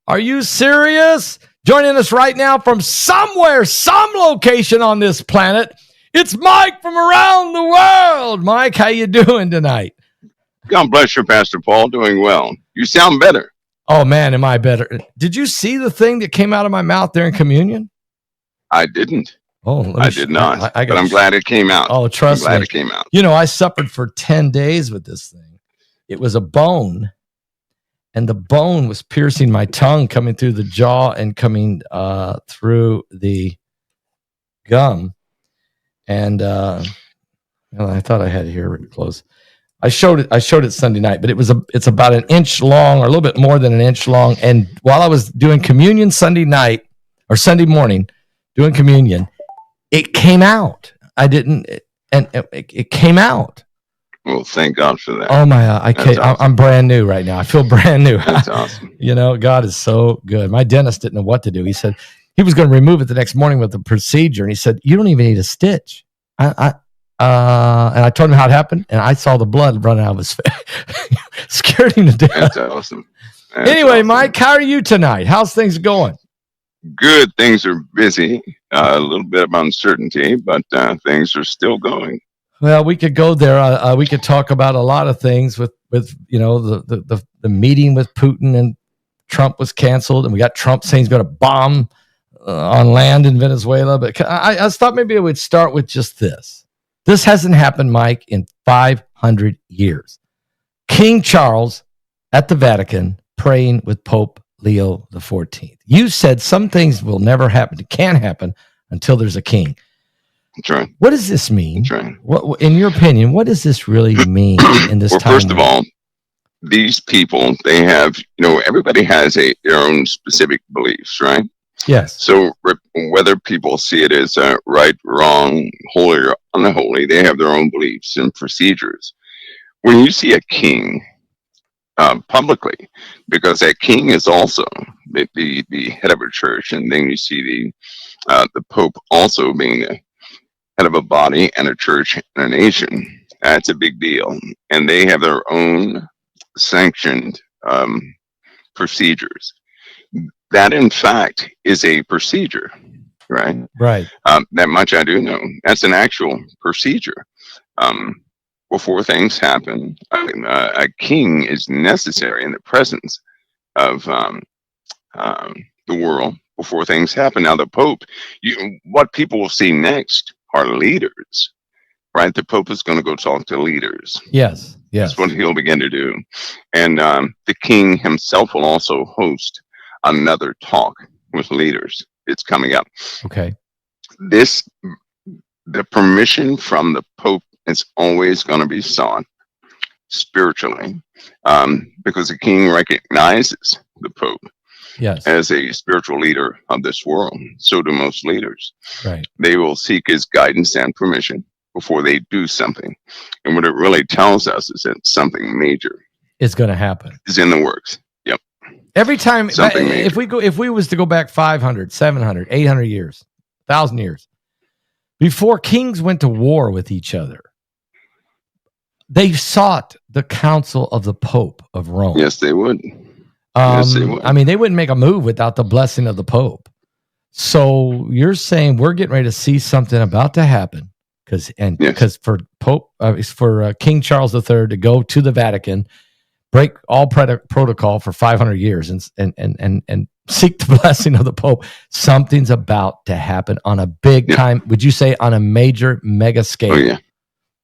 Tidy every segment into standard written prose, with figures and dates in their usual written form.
Are you serious? Joining us right now from somewhere, some location on this planet, it's Mike from around the world. Mike, how you doing tonight? God bless you, Pastor Paul. Doing well. You sound better. Oh, man, am I better? Did you see the thing that came out of my mouth during communion? I didn't. I did not. But I'm glad it came out. Oh, trust me. I'm glad it came out. You know, I suffered for 10 days with this thing. It was a bone, and the bone was piercing my tongue, coming through the jaw and coming through the gum. And I thought I had it here close. I showed it Sunday night, but it's about an inch long, or a little bit more than an inch long. And while I was doing communion Sunday night or Sunday morning, doing communion, it came out. It came out. Well, thank God for that. Oh my! Awesome. I'm brand new right now. I feel brand new. That's awesome. You know, God is so good. My dentist didn't know what to do. He said he was going to remove it the next morning with the procedure, and he said, "You don't even need a stitch." And I told him how it happened, and I saw the blood running out of his face. Scared him to death. That's awesome. Anyway, Mike, how are you tonight? How's things going? Good. Things are busy. A little bit of uncertainty, but things are still going. Well, we could go there. We could talk about a lot of things with you know the meeting with Putin, and Trump was canceled, and we got Trump saying he's going to bomb on land in Venezuela. But I thought maybe I would start with just this. This hasn't happened, Mike, in 500 years. King Charles at the Vatican praying with Pope Leo XIV. You said some things will never happen, can't happen until there's a king. That's right. What does this mean? That's right. What, in your opinion, what does this really mean in this time? First of all, these people, they have, everybody has their own specific beliefs, right? Yes. So whether people see it as right, wrong, holy, or unholy, they have their own beliefs and procedures. When you see a king publicly, because that king is also the head of a church, and then you see the Pope also being the head of a body and a church and a nation, that's a big deal. And they have their own sanctioned procedures. That, in fact, is a procedure, right? Right. That much I do know. That's an actual procedure. Before things happen, a king is necessary in the presence of the world before things happen. Now, the Pope, what people will see next are leaders, right? The Pope is going to go talk to leaders. Yes. That's what he'll begin to do. And the king himself will also host another talk with leaders. It's coming up. Okay. The permission from the Pope is always going to be sought spiritually, because the king recognizes the Pope as a spiritual leader of this world. So do most leaders. Right. They will seek his guidance and permission before they do something. And what it really tells us is that something major is going to happen. Is in the works. Yep. Every time, if we was to go back 500, 700, 800 years, 1,000 years, before kings went to war with each other, they sought the counsel of the Pope of Rome. Yes, they would. Yes, they would. I mean, they wouldn't make a move without the blessing of the Pope. So you're saying we're getting ready to see something about to happen, because for King Charles III to go to the Vatican, break all protocol for 500 years, and seek the blessing of the Pope, something's about to happen on a big time. Would you say on a major mega scale?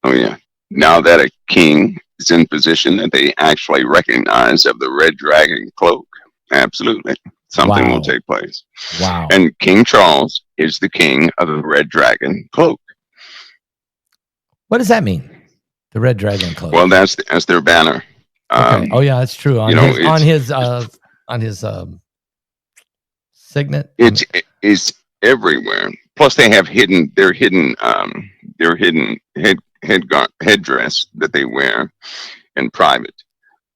Oh yeah. Now that a king is in position that they actually recognize of the red dragon cloak, absolutely, something will take place. Wow. And King Charles is the king of the red dragon cloak. What does that mean? The red dragon cloak. Well, that's their banner. Okay. Oh yeah, that's true. On his signet. It's everywhere. Plus, they have their hidden headdress that they wear in private.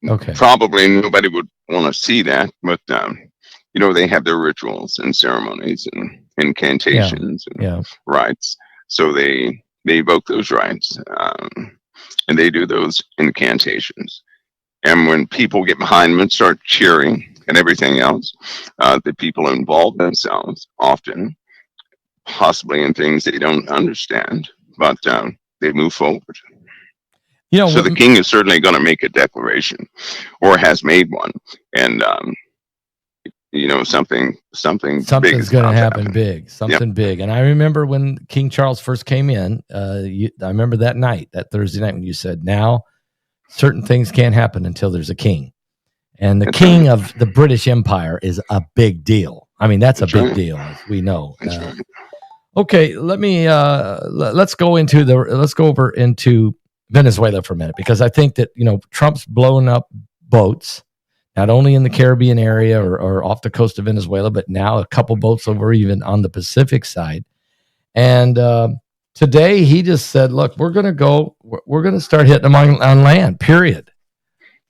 Okay. Probably nobody would want to see that, but they have their rituals and ceremonies and incantations and rites. So they evoke those rites, and they do those incantations. And when people get behind them and start cheering, and everything else. The people involve themselves often, possibly in things they don't understand, but they move forward. You know So what? the king is certainly going to make a declaration, or has made one, and something big Something's is going to about to happen happen. big, Yep, something big. And I remember when King Charles first came in, I remember that night, that Thursday night, when you said, now certain things can't happen until there's a king. And the that's right. king of the British Empire is a big deal. I mean, that's a That's big right. deal, as we know. That's right. Okay, let's go over into Venezuela for a minute, because I think that, Trump's blowing up boats, not only in the Caribbean area or off the coast of Venezuela, but now a couple boats over even on the Pacific side. And today he just said, look, we're going to start hitting them on land, period.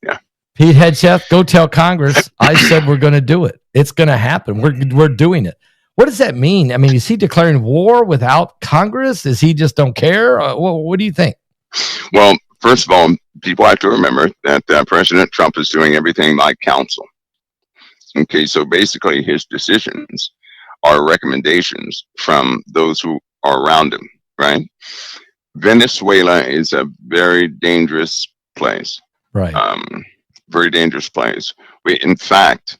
Yeah. Pete Hegseth, go tell Congress, I said we're going to do it. It's going to happen. We're doing it. What does that mean? I mean, is he declaring war without Congress? Is he just don't care? What do you think? Well, first of all, people have to remember that President Trump is doing everything by counsel. Okay, so basically his decisions are recommendations from those who are around him, right? Venezuela is a very dangerous place. Right. Very dangerous place. In fact,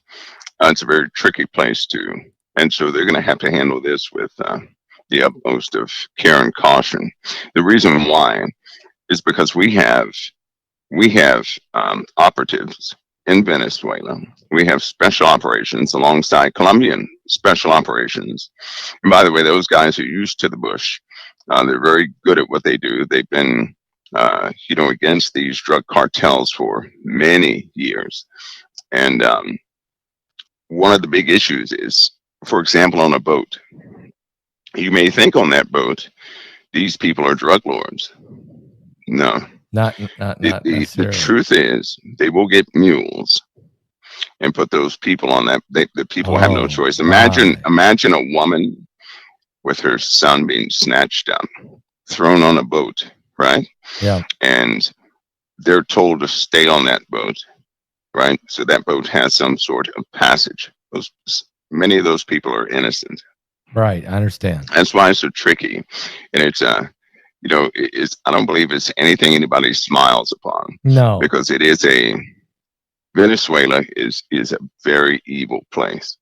it's a very tricky place too. And so they're going to have to handle this with the utmost of care and caution. The reason why is because we have operatives in Venezuela. We have special operations alongside Colombian special operations. And by the way, those guys are used to the bush. They're very good at what they do. They've been, against these drug cartels for many years. And one of the big issues is, for example, on a boat, you may think on that boat, these people are drug lords. No. Not necessarily. The truth is, they will get mules and put those people on that. The people have no choice. Imagine a woman with her son being snatched up, thrown on a boat, right? Yeah. And they're told to stay on that boat, right? So that boat has some sort of passage. Many of those people are innocent. Right, I understand. That's why it's so tricky, and it's I don't believe it's anything anybody smiles upon. No, because it is Venezuela is a very evil place.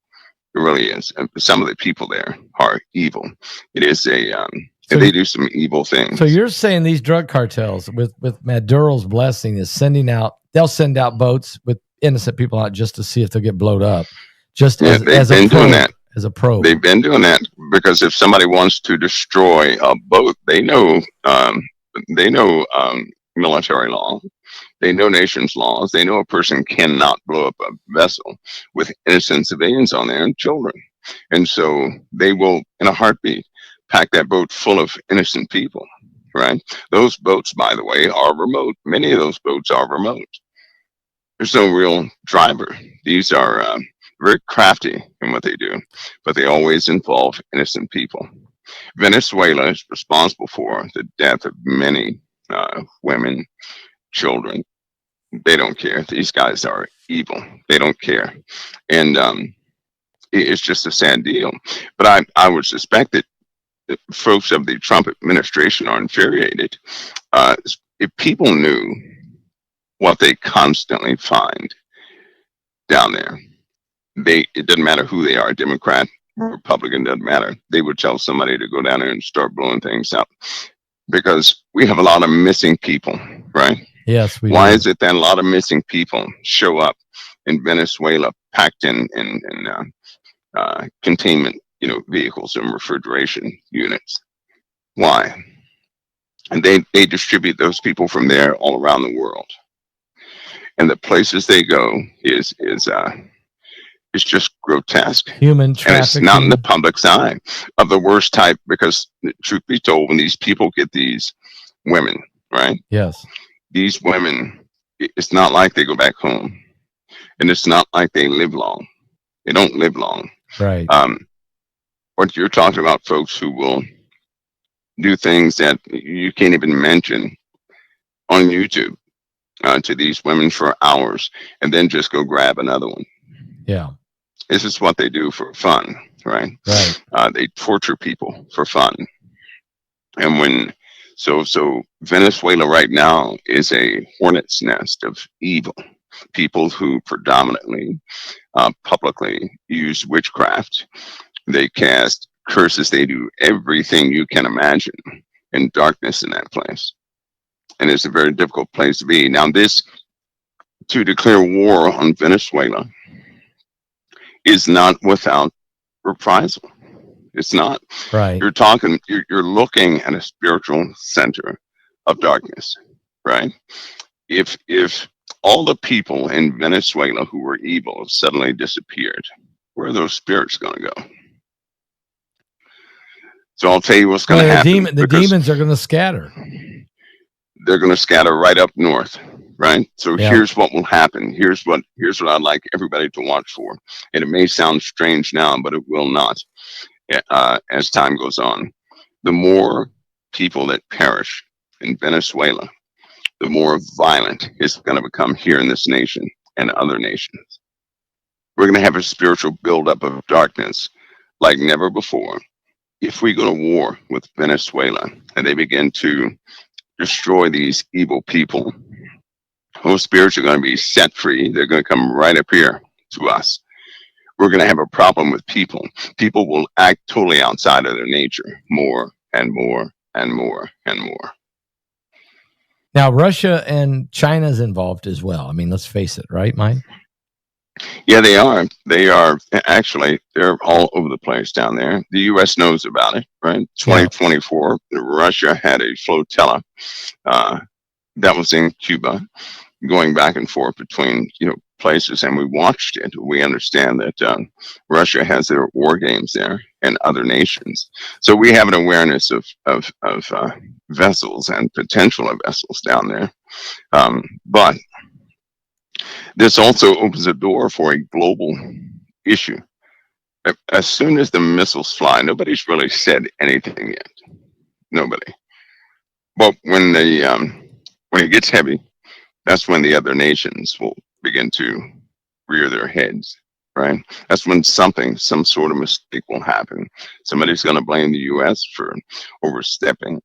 It really is. And some of the people there are evil. It is and they do some evil things. So you're saying these drug cartels, with Maduro's blessing, they'll send out boats with innocent people out just to see if they'll get blown up. Just as a probe. As a probe. They've been doing that because if somebody wants to destroy a boat, they know military law. They know nation's laws. They know a person cannot blow up a vessel with innocent civilians on there and children. And so they will, in a heartbeat, pack that boat full of innocent people, right? Those boats, by the way, are remote. Many of those boats are remote. There's no real driver. These are very crafty in what they do, but they always involve innocent people. Venezuela is responsible for the death of many women, children. They don't care. These guys are evil. They don't care. And it's just a sad deal. But I would suspect that folks of the Trump administration are infuriated. If people knew what they constantly find down there, it doesn't matter who they are, Democrat, Republican, doesn't matter. They would tell somebody to go down there and start blowing things up. Because we have a lot of missing people, right? Yes, we Why do. is it that a lot of missing people show up in Venezuela packed in containment, vehicles and refrigeration units? Why? And they distribute those people from there all around the world. And the places they go is just grotesque. Human trafficking. And it's not in the public's eye of the worst type, because truth be told, when these people get these women, right? Yes. These women, it's not like they go back home, and it's not like they live long. They don't live long. Right. What you're talking about, folks who will do things that you can't even mention on YouTube to these women for hours, and then just go grab another one. Yeah. This is what they do for fun, right? Right. They torture people for fun. And so Venezuela right now is a hornet's nest of evil people who predominantly publicly use witchcraft. They cast curses. They do everything you can imagine in darkness in that place. And it's a very difficult place to be. Now, this to declare war on Venezuela is not without reprisal. It's not. Right. You're looking at a spiritual center of darkness, right? If all the people in Venezuela who were evil have suddenly disappeared, where are those spirits going to go? So I'll tell you what's going to happen. The demons are going to scatter. They're going to scatter right up north, right? So here's what will happen. Here's what I'd like everybody to watch for. And it may sound strange now, but it will not as time goes on. The more people that perish in Venezuela, the more violent it's going to become here in this nation and other nations. We're going to have a spiritual buildup of darkness like never before. If we go to war with Venezuela and they begin to destroy these evil people, those spirits are going to be set free. They're going to come right up here to us. We're going to have a problem with people. People will act totally outside of their nature more and more and more and more. Now, Russia and China's involved as well. I mean, let's face it, right, Mike? Yeah, they are. They are actually. They're all over the place down there. The U.S. knows about it, right? 2024, Russia had a flotilla that was in Cuba, going back and forth between places, and we watched it. We understand that Russia has their war games there and other nations, so we have an awareness of vessels and potential of vessels down there, but this also opens a door for a global issue. As soon as the missiles fly, nobody's really said anything yet. Nobody. But when it gets heavy, that's when the other nations will begin to rear their heads, right? That's when some sort of mistake will happen. Somebody's going to blame the U.S. for overstepping,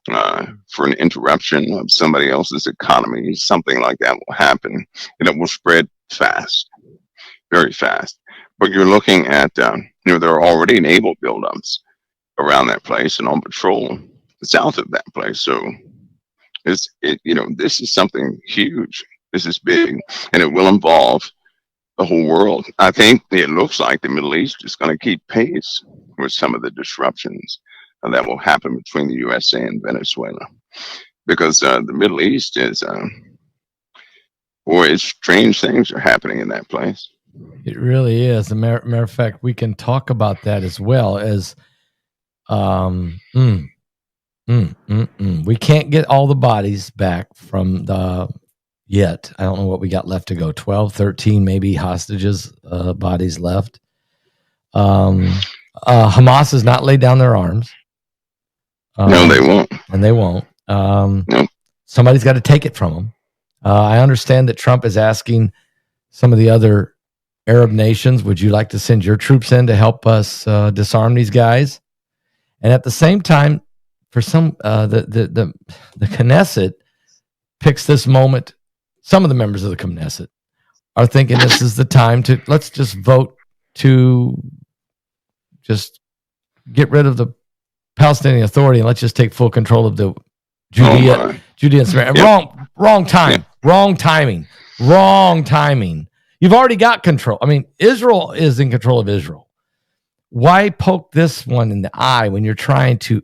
for an interruption of somebody else's economy. Something like that will happen, and it will spread fast, very fast. But you're looking at, there are already naval buildups around that place and on patrol south of that place. So this is something huge. This is big, and it will involve the whole world. I think it looks like the Middle East is going to keep pace with some of the disruptions that will happen between the USA and Venezuela, because the Middle East is, strange things are happening in that place. It really is. As a matter of fact, we can talk about that as well as, we can't get all the bodies back from yet. I don't know what we got left to go. 12, 13, maybe hostages, bodies left. Hamas has not laid down their arms. No, they won't. And they won't. No. Somebody's got to take it from them. I understand that Trump is asking some of the other Arab nations, would you like to send your troops in to help us disarm these guys? And at the same time, for some, the Knesset picks this moment. Some of the members of the Knesset are thinking this is the time to let's just vote to just get rid of the Palestinian Authority and let's just take full control of the Judea and Samaria. Yep. Wrong time. Yep. Wrong timing. You've already got control. I mean, Israel is in control of Israel. Why poke this one in the eye when you're trying to?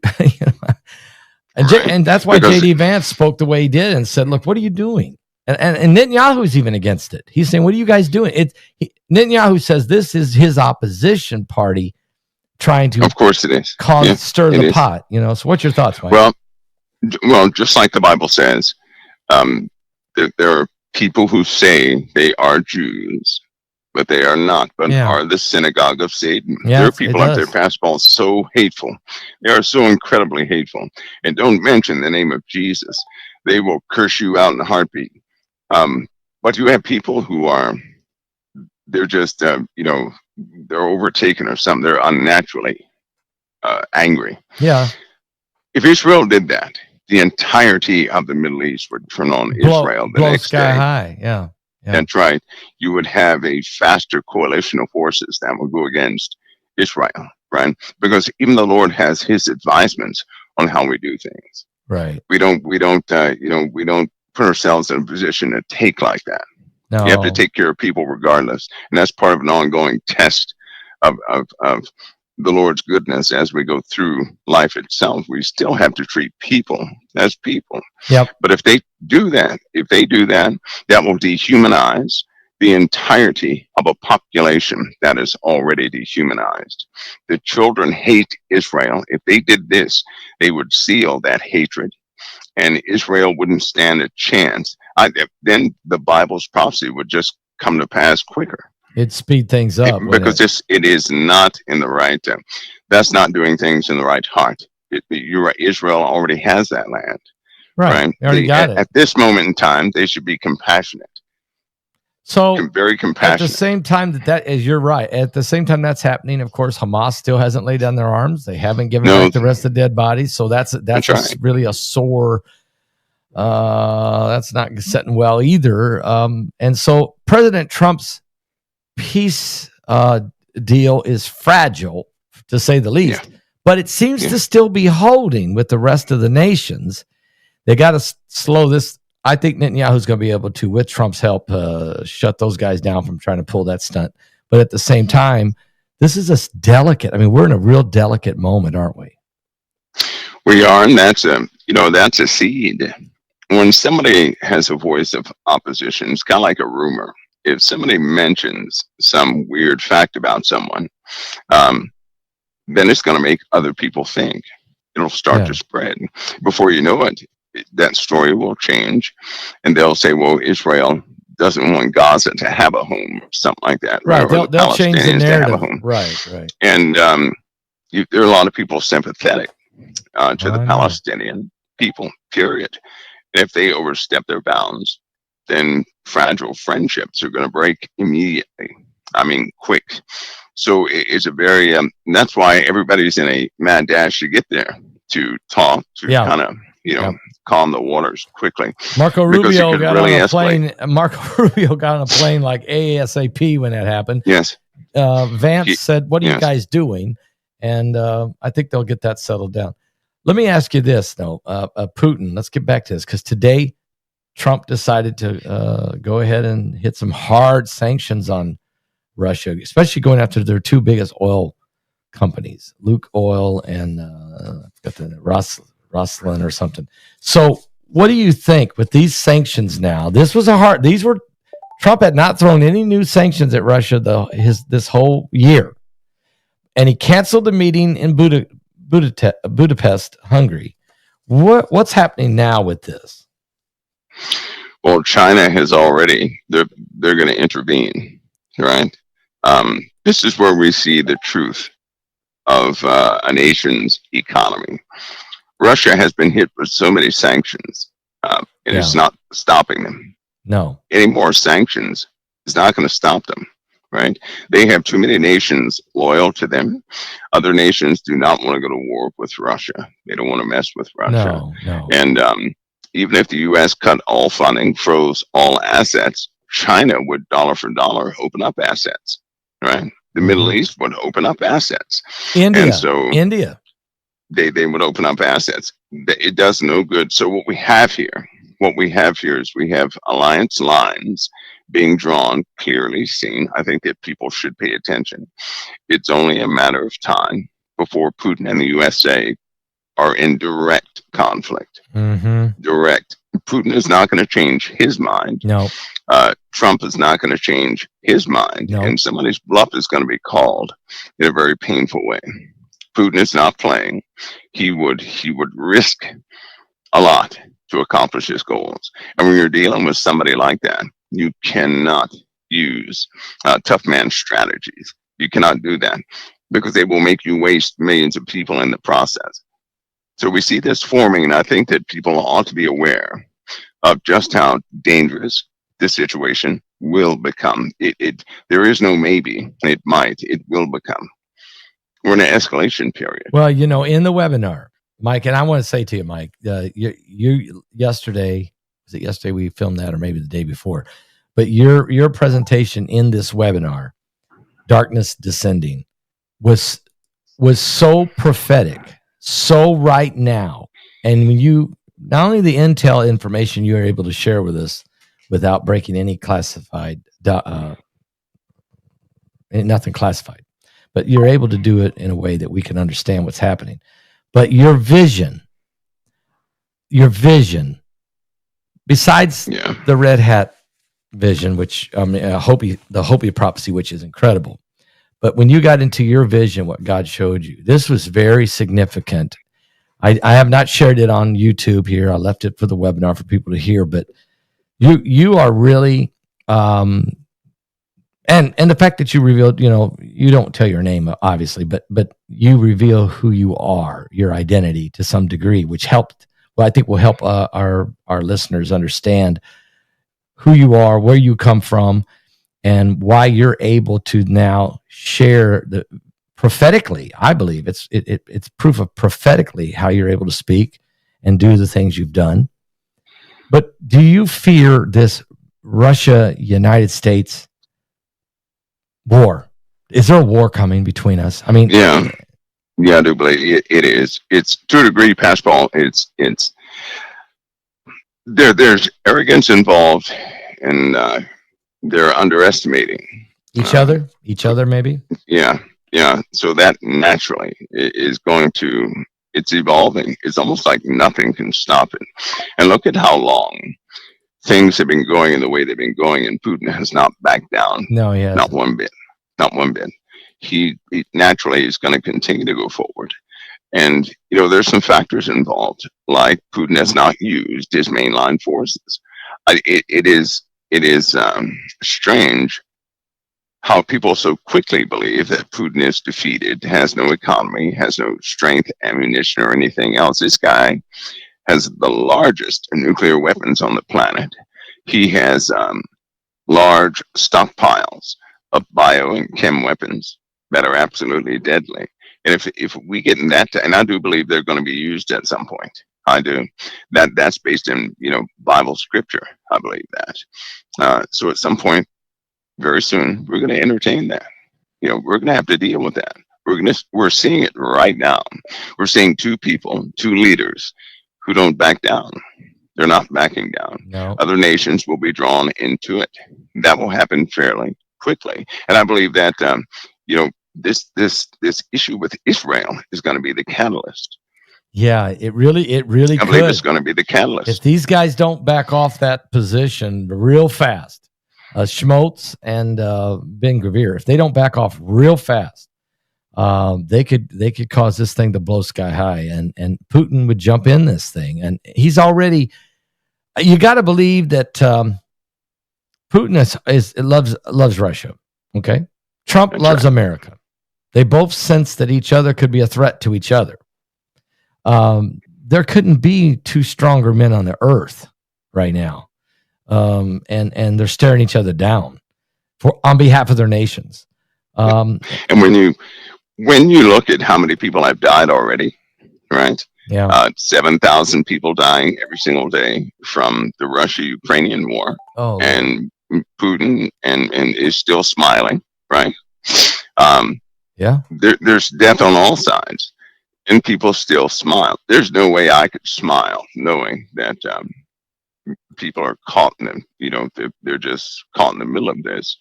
And that's why J.D. Vance spoke the way he did and said, "Look, what are you doing?" And Netanyahu's even against it. He's saying, "What are you guys doing?" Netanyahu says this is his opposition party trying to, of course, it is stir the pot. So what's your thoughts, Mike? Well, just like the Bible says, there are people who say they are Jews, but they are not, but are the synagogue of Satan. There are people out there, Pastor Paul, so hateful. They are so incredibly hateful. And don't mention the name of Jesus. They will curse you out in a heartbeat. But you have people who are they're just, they're overtaken or something. They're unnaturally angry. Yeah. If Israel did that, the entirety of the Middle East would turn on Israel the Blow next sky day. high. Yeah. Yeah. That's right. You would have a faster coalition of forces that would go against Israel, right? Because even the Lord has his advisements on how we do things. Right. We don't put ourselves in a position to take like that. No. You have to take care of people regardless. And that's part of an ongoing test of the Lord's goodness as we go through life itself. We still have to treat people as people. Yep. But if they do that, that will dehumanize the entirety of a population that is already dehumanized. The children hate Israel. If they did this, they would seal that hatred, and Israel wouldn't stand a chance. Then the Bible's prophecy would just come to pass quicker. It'd speed things up because it is not in the right. That's not doing things in the right heart. You're right. Israel already has that land. Right. They already got it. At this moment in time, they should be compassionate. So very compassionate. At the same time that is, you're right. At the same time that's happening, of course, Hamas still hasn't laid down their arms. They haven't given back the rest of the dead bodies. So that's right. Really a sore. That's not setting well either. And so President Trump's peace deal is fragile, to say the least, but it seems to still be holding with the rest of the nations. They got to slow this. I think Netanyahu's going to be able to, with Trump's help, shut those guys down from trying to pull that stunt. But at the same time, this is a delicate. I mean, we're in a real delicate moment, aren't we? We are, and that's a seed. When somebody has a voice of opposition, it's kind of like a rumor. If somebody mentions some weird fact about someone, then it's going to make other people think. It'll start to spread. Before you know it, that story will change, and they'll say, well, Israel doesn't want Gaza to have a home, something like that. Right. They'll change the narrative. Right. And there are a lot of people sympathetic to the Palestinian people, period. And if they overstep their bounds, then fragile friendships are going to break immediately. I mean, quick. So it's a very, that's why everybody's in a mad dash to get there, to talk, to kind of, calm the waters quickly. Marco Rubio got on a plane. Marco Rubio got on a plane like ASAP when that happened. Yes. Vance said, what are you guys doing? And I think they'll get that settled down. Let me ask you this, though. Putin, let's get back to this, because today Trump decided to go ahead and hit some hard sanctions on Russia, especially going after their two biggest oil companies, Luke Oil and I forgot the Rosslyn or something. So what do you think with these sanctions now? Trump had not thrown any new sanctions at Russia this whole year. And he canceled the meeting in Budapest, Hungary. What's happening now with this? Well, China has already, they're going to intervene, right? This is where we see the truth of a nation's economy. Russia has been hit with so many sanctions, and it's not stopping them. No. Any more sanctions is not going to stop them, right? They have too many nations loyal to them. Other nations do not want to go to war with Russia. They don't want to mess with Russia. No. And even if the U.S. cut all funding, froze all assets, China would dollar for dollar open up assets, right? The Middle East would open up assets. India. They would open up assets. It does no good. So what we have here is we have alliance lines being drawn, clearly seen. I think that people should pay attention. It's only a matter of time before Putin and the USA are in direct conflict. Direct. Putin is not going to change his mind. No. Trump is not going to change his mind. No. And somebody's bluff is going to be called in a very painful way. Putin is not playing. He would risk a lot to accomplish his goals. And when you're dealing with somebody like that, you cannot use tough man strategies. You cannot do that, because they will make you waste millions of people in the process. So we see this forming, and I think that people ought to be aware of just how dangerous this situation will become. There is no maybe. It might. It will become. We're in an escalation period. Well, in the webinar, Mike, and I want to say to you, Mike, you yesterday, was it yesterday we filmed that, or maybe the day before? But your presentation in this webinar, Darkness Descending, was so prophetic, so right now. And when you, not only the intel information you are able to share with us without breaking any classified, nothing classified, but you're able to do it in a way that we can understand what's happening. But your vision, besides the red hat vision, which the Hopi prophecy, which is incredible. But when you got into your vision, what God showed you, this was very significant. I have not shared it on YouTube here. I left it for the webinar for people to hear. But you are really, and the fact that you revealed, you don't tell your name obviously, but you reveal who you are, your identity to some degree, which helped. Well, I think will help our listeners understand who you are, where you come from, and why you're able to now share the prophetically. I believe it's proof of prophetically how you're able to speak and do the things you've done. But do you fear this Russia-United States war? Is there a war coming between us? I mean, yeah, I do believe it is. It's to a degree, Pascal. It's there's arrogance involved, and they're underestimating each other, maybe. Yeah. So that naturally is going to. It's evolving. It's almost like nothing can stop it. And look at how long things have been going in the way they've been going, and Putin has not backed down. No, he hasn't. Not one bit. Not one bit. He naturally is going to continue to go forward. And, there's some factors involved, like Putin has not used his mainline forces. It is strange how people so quickly believe that Putin is defeated, has no economy, has no strength, ammunition, or anything else. This guy has the largest nuclear weapons on the planet. He has large stockpiles of bio and chem weapons that are absolutely deadly. And if we get in that, and I do believe they're going to be used at some point. I do. That's based in Bible scripture. I believe that. So at some point, very soon, we're going to entertain that. We're going to have to deal with that. We're seeing it right now. We're seeing two leaders who don't back down. They're not backing down. No. Other nations will be drawn into it. That will happen fairly quickly. And I believe that this issue with Israel is going to be the catalyst. Yeah, it really I believe it's going to be the catalyst. If these guys don't back off that position real fast, Schmoltz and Ben Gvir, if they don't back off real fast, they could cause this thing to blow sky high, and Putin would jump in this thing. And he's already. You got to believe that Putin loves Russia. Okay, Trump loves America. They both sense that each other could be a threat to each other. There couldn't be two stronger men on the earth right now. And they're staring each other down on behalf of their nations. And when you look at how many people have died already, right? Yeah. 7,000 people dying every single day from the Russia-Ukrainian war. Oh, and Putin and is still smiling, right? Yeah. There's death on all sides, and people still smile. There's no way I could smile knowing that people are caught in them. They're just caught in the middle of this.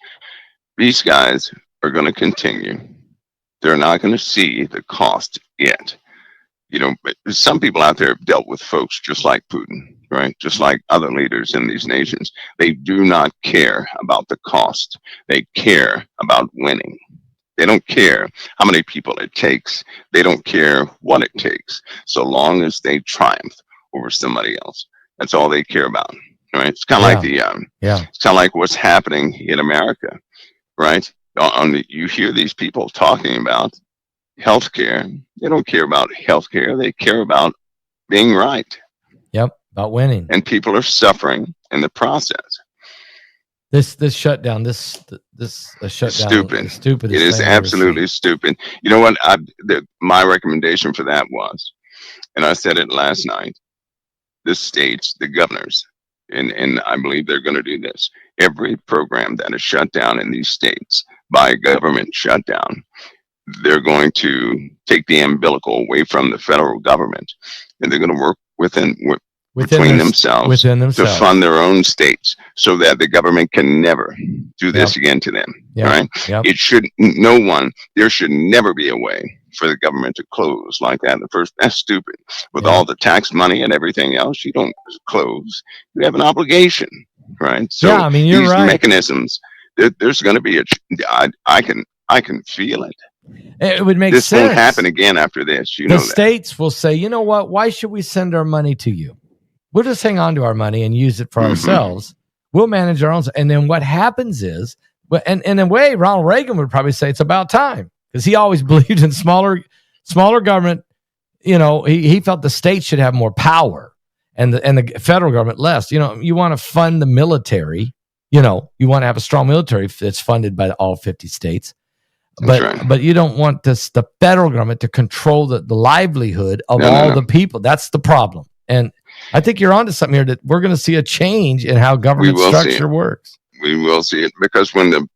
These guys are going to continue. They're not going to see the cost yet. But some people out there have dealt with folks just like Putin, right? Just like other leaders in these nations. They do not care about the cost. They care about winning. They don't care how many people it takes. They don't care what it takes, so long as they triumph over somebody else. That's all they care about, right? It's kind of like it's kind of like what's happening in America, right? You hear these people talking about healthcare. They don't care about healthcare. They care about being right. Yep, about winning. And people are suffering in the process. This shutdown, this shutdown Stupid. is stupid. It is absolutely stupid. You know what? My recommendation for that was, and I said it last night, the states, the governors, and I believe they're going to do this. Every program that is shut down in these states by a government shutdown, they're going to take the umbilical away from the federal government, and they're going to work between themselves to fund their own states, so that the government can never do this again to them. Right? It should there should never be a way for the government to close like that. That's stupid. With all the tax money and everything else, you don't close. You have an obligation, right? So I mean, you're these right. mechanisms, there's going to be I can feel it. It would make sense. This won't happen again after this. The states will say, you know what? Why should we send our money to you? We'll just hang on to our money and use it for ourselves. We'll manage our own. And then what happens is, and in a way, Ronald Reagan would probably say it's about time, because he always believed in smaller government. You know, he felt the states should have more power and the federal government less. You know, you want to fund the military. You know, you want to have a strong military that's funded by all 50 states. But you don't want the federal government to control the livelihood of all the people. That's the problem. And I think you're onto something here, that we're going to see a change in how government structure works. We will see it, because when the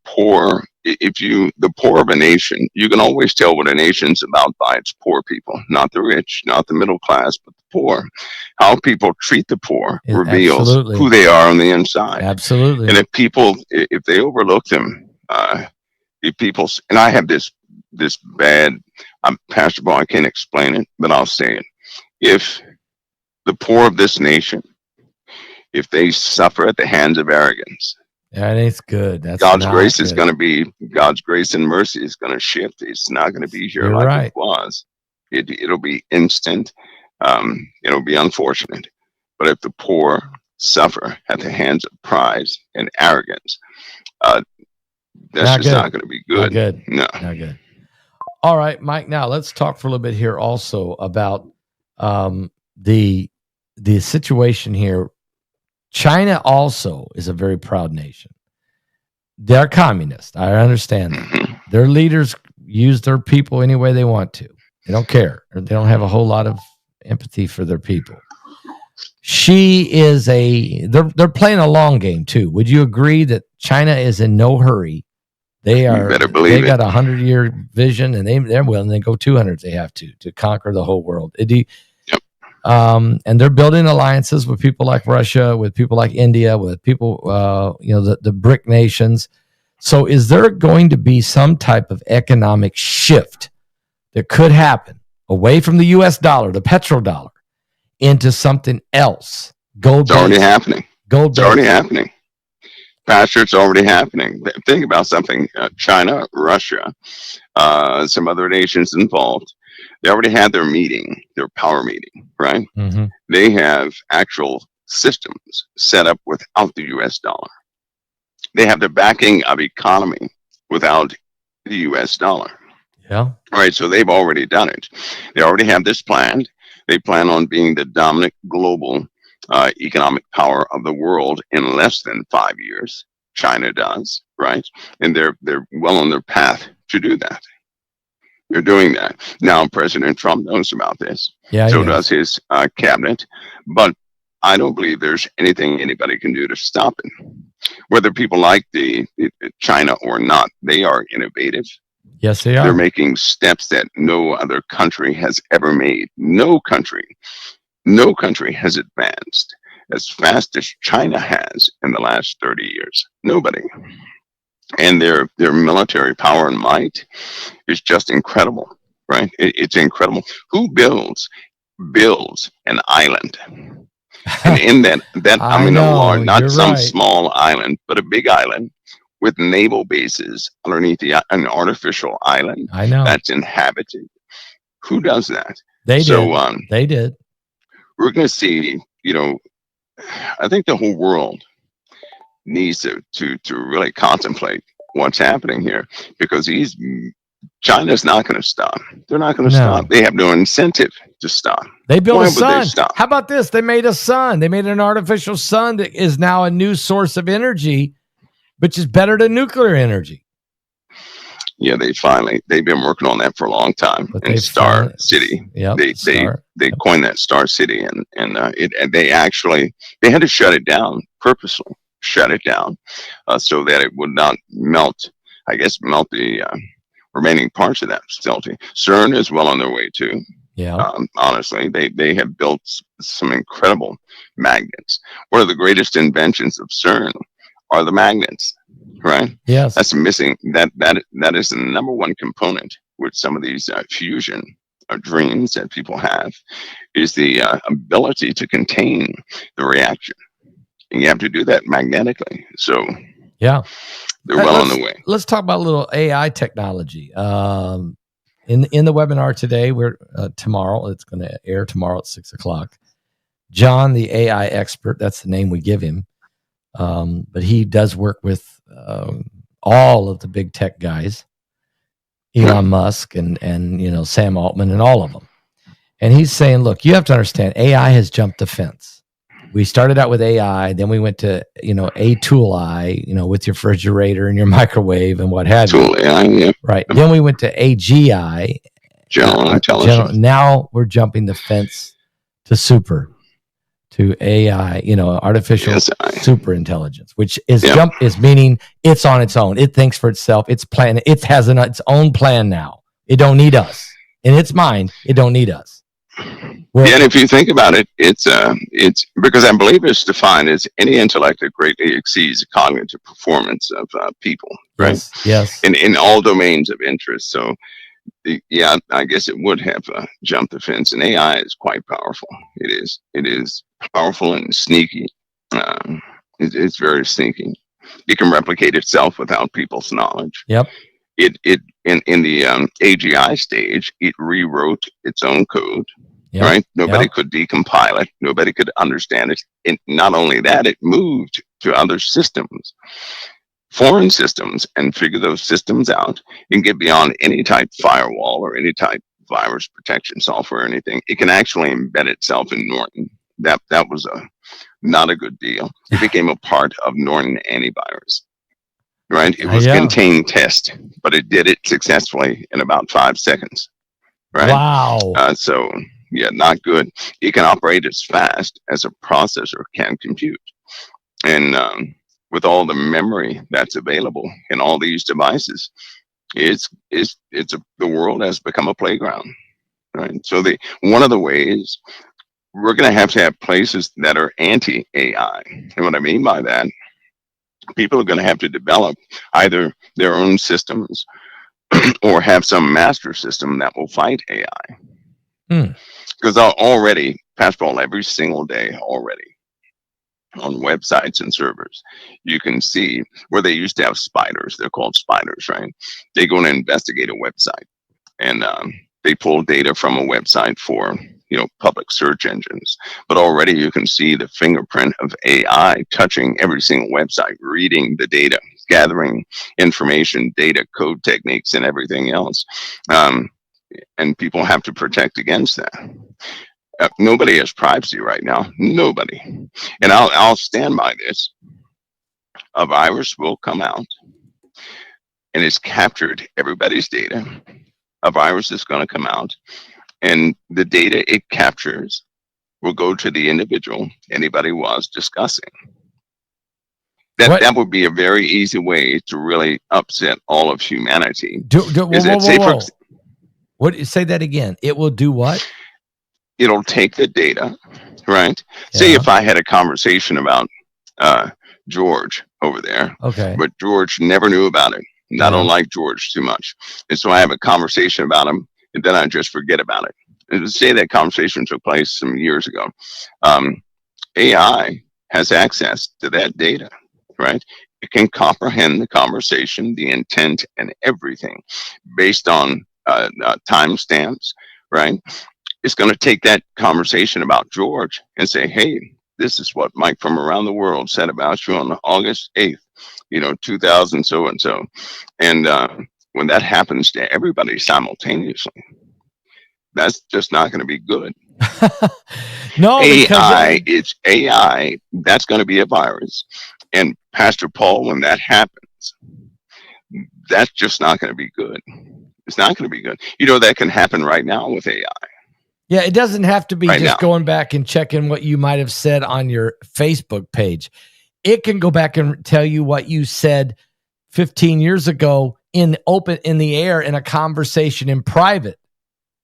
poor, the poor of a nation, you can always tell what a nation's about by its poor people, not the rich, not the middle class, but the poor. How people treat the poor reveals who they are on the inside. Absolutely. And if they overlook them, and I have this bad, Pastor Paul, I can't explain it, but I'll say it. If the poor of this nation, if they suffer at the hands of arrogance, that ain't good. That's God's grace is going to be, God's grace and mercy is going to shift. It's not going to be here it was. It'll be instant. It'll be unfortunate. But if the poor suffer at the hands of pride and arrogance, that's not going to be good. Not good. No. Not good. All right, Mike. Now let's talk for a little bit here also about the situation here. China also is a very proud nation. They're communist. I understand that. Their leaders use their people any way they want to. They don't care. Or they don't have a whole lot of empathy for their people. They're playing a long game too. Would you agree that China is in no hurry? They got a 100-year vision, and they're willing to go 200 if they have to conquer the whole world. And they're building alliances with people like Russia, with people like India, with people, the BRIC nations. So is there going to be some type of economic shift that could happen away from the U.S. dollar, the petrodollar, into something else? Gold-based. It's already happening. Gold-based. It's already happening. Pastor, it's already happening. Think about something. China, Russia, some other nations involved. They already had their meeting, their power meeting, right? Mm-hmm. They have actual systems set up without the U.S. dollar. They have the backing of economy without the U.S. dollar. Yeah. Right. So they've already done it. They already have this planned. They plan on being the dominant global economic power of the world in less than 5 years. China does, right? And they're well on their path to do that. They're doing that. Now, President Trump knows about this. Yeah, so does his cabinet. But I don't believe there's anything anybody can do to stop it. Whether people like the China or not, they are innovative. Yes, they are. They're making steps that no other country has ever made. No country has advanced as fast as China has in the last 30 years. Nobody. And their military power and might is just incredible, right? It's incredible. Who builds an island? And in that I mean, not some small island, but a big island with naval bases underneath an artificial island. I know. That's inhabited. Who does that? They did. We're going to see, I think the whole world needs to really contemplate what's happening here, because China's not going to stop. They're not going to stop. They have no incentive to stop. They built a sun. How about this? They made a sun. They made an artificial sun that is now a new source of energy which is better than nuclear energy. Yeah, they've been working on that for a long time. But In Star City, they coined that Star City, and they had to shut it down purposely, shut it down, so that it would not melt. I guess melt the remaining parts of that facility. CERN is well on their way too. Yeah. Honestly, they have built some incredible magnets. One of the greatest inventions of CERN are the magnets, right? Yes. That's missing. That is the number one component with some of these fusion dreams that people have, is the ability to contain the reaction. And you have to do that magnetically. So yeah, they're well on the way. Let's talk about a little AI technology. In the webinar today, we're tomorrow. It's going to air tomorrow at 6:00. John, the AI expert, that's the name we give him. But he does work with all of the big tech guys, Elon Musk and Sam Altman and all of them. And he's saying, look, you have to understand, AI has jumped the fence. We started out with AI, then we went to a tool I, with your refrigerator and your microwave and what have you. AI, yeah. Right. Then we went to AGI, general intelligence. Now we're jumping the fence to AI, artificial super intelligence, which is is meaning it's on its own. It thinks for itself. It's plan. It has its own plan now. It don't need us. In its mind, it don't need us. Well, and if you think about it, it's because I believe it's defined as any intellect that greatly exceeds the cognitive performance of people, right? Yes. In all domains of interest. So, yeah, I guess it would have jumped the fence. And AI is quite powerful. It is powerful and sneaky. It's very sneaky. It can replicate itself without people's knowledge. Yep. In the AGI stage, it rewrote its own code. Yep. Right? Nobody could decompile it. Nobody could understand it. And not only that, it moved to other systems, foreign systems, and figure those systems out and get beyond any type firewall or any type virus protection software or anything. It can actually embed itself in Norton. That was not a good deal. It became a part of Norton antivirus. Right? It was contained test, but it did it successfully in about 5 seconds. Right? Wow. So yeah, not good. It can operate as fast as a processor can compute. And with all the memory that's available in all these devices, the world has become a playground. Right? So one of the ways we're going to have places that are anti-AI. And what I mean by that, people are going to have to develop either their own systems or have some master system that will fight AI. Because already, Pascal, every single day already on websites and servers, you can see where they used to have spiders. They're called spiders, right? They go and investigate a website, and they pull data from a website for public search engines. But already you can see the fingerprint of AI touching every single website, reading the data, gathering information, data, code techniques, and everything else. And people have to protect against that. Nobody has privacy right now. Nobody. And I'll stand by this. A virus will come out and it's captured everybody's data. A virus is going to come out, and the data it captures will go to the individual anybody was discussing. That would be a very easy way to really upset all of humanity. Say that again. It will do what? It'll take the data, right? Yeah. Say if I had a conversation about George over there, but George never knew about it. And I don't like George too much. And so I have a conversation about him, and then I just forget about it. And say that conversation took place some years ago. AI has access to that data, right? It can comprehend the conversation, the intent, and everything based on timestamps, right? It's going to take that conversation about George and say, hey, this is what Mike from around the world said about you on August 8th, 2000 so-and-so. And when that happens to everybody simultaneously, that's just not going to be good. No, AI, it's AI. That's going to be a virus. And Pastor Paul, when that happens, that's just not going to be good. It's not going to be good. You know, that can happen right now with AI. Yeah, it doesn't have to be Right just now. going back and checking what you might have said on your Facebook page. It can go back and tell you what you said 15 years ago in the air in a conversation in private.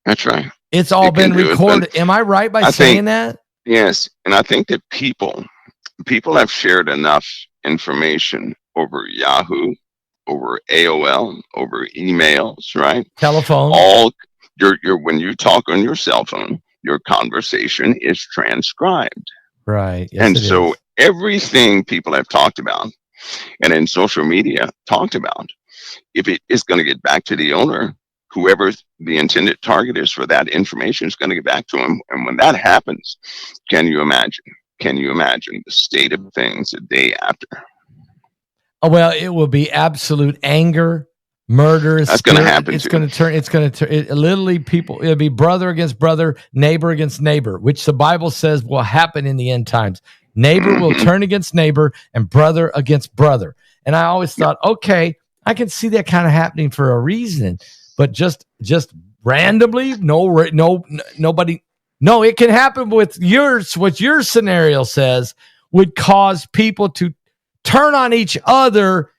That's right. It's all been recorded. Am I right by saying that? Yes, and I think that people have shared enough information over Yahoo, over AOL, over emails, right? Telephone. All your when you talk on your cell phone, your conversation is transcribed. Right. Yes, And it so is. everything people have talked about and in social media talked about, if it is going to get back to the owner, whoever the intended target is for that information is going to get back to him. And when that happens, can you imagine? Can you imagine the state of things the day after? Oh, well, it will be absolute anger, murder. That's going to happen. It's going to turn. It's going to turn. Literally, people. It'll be brother against brother, neighbor against neighbor, which the Bible says will happen in the end times. Neighbor will turn against neighbor, and brother against brother. And I always thought, okay, I can see that kind of happening for a reason, but just randomly, nobody. No, it can happen with yours. What your scenario says would cause people to turn on each other.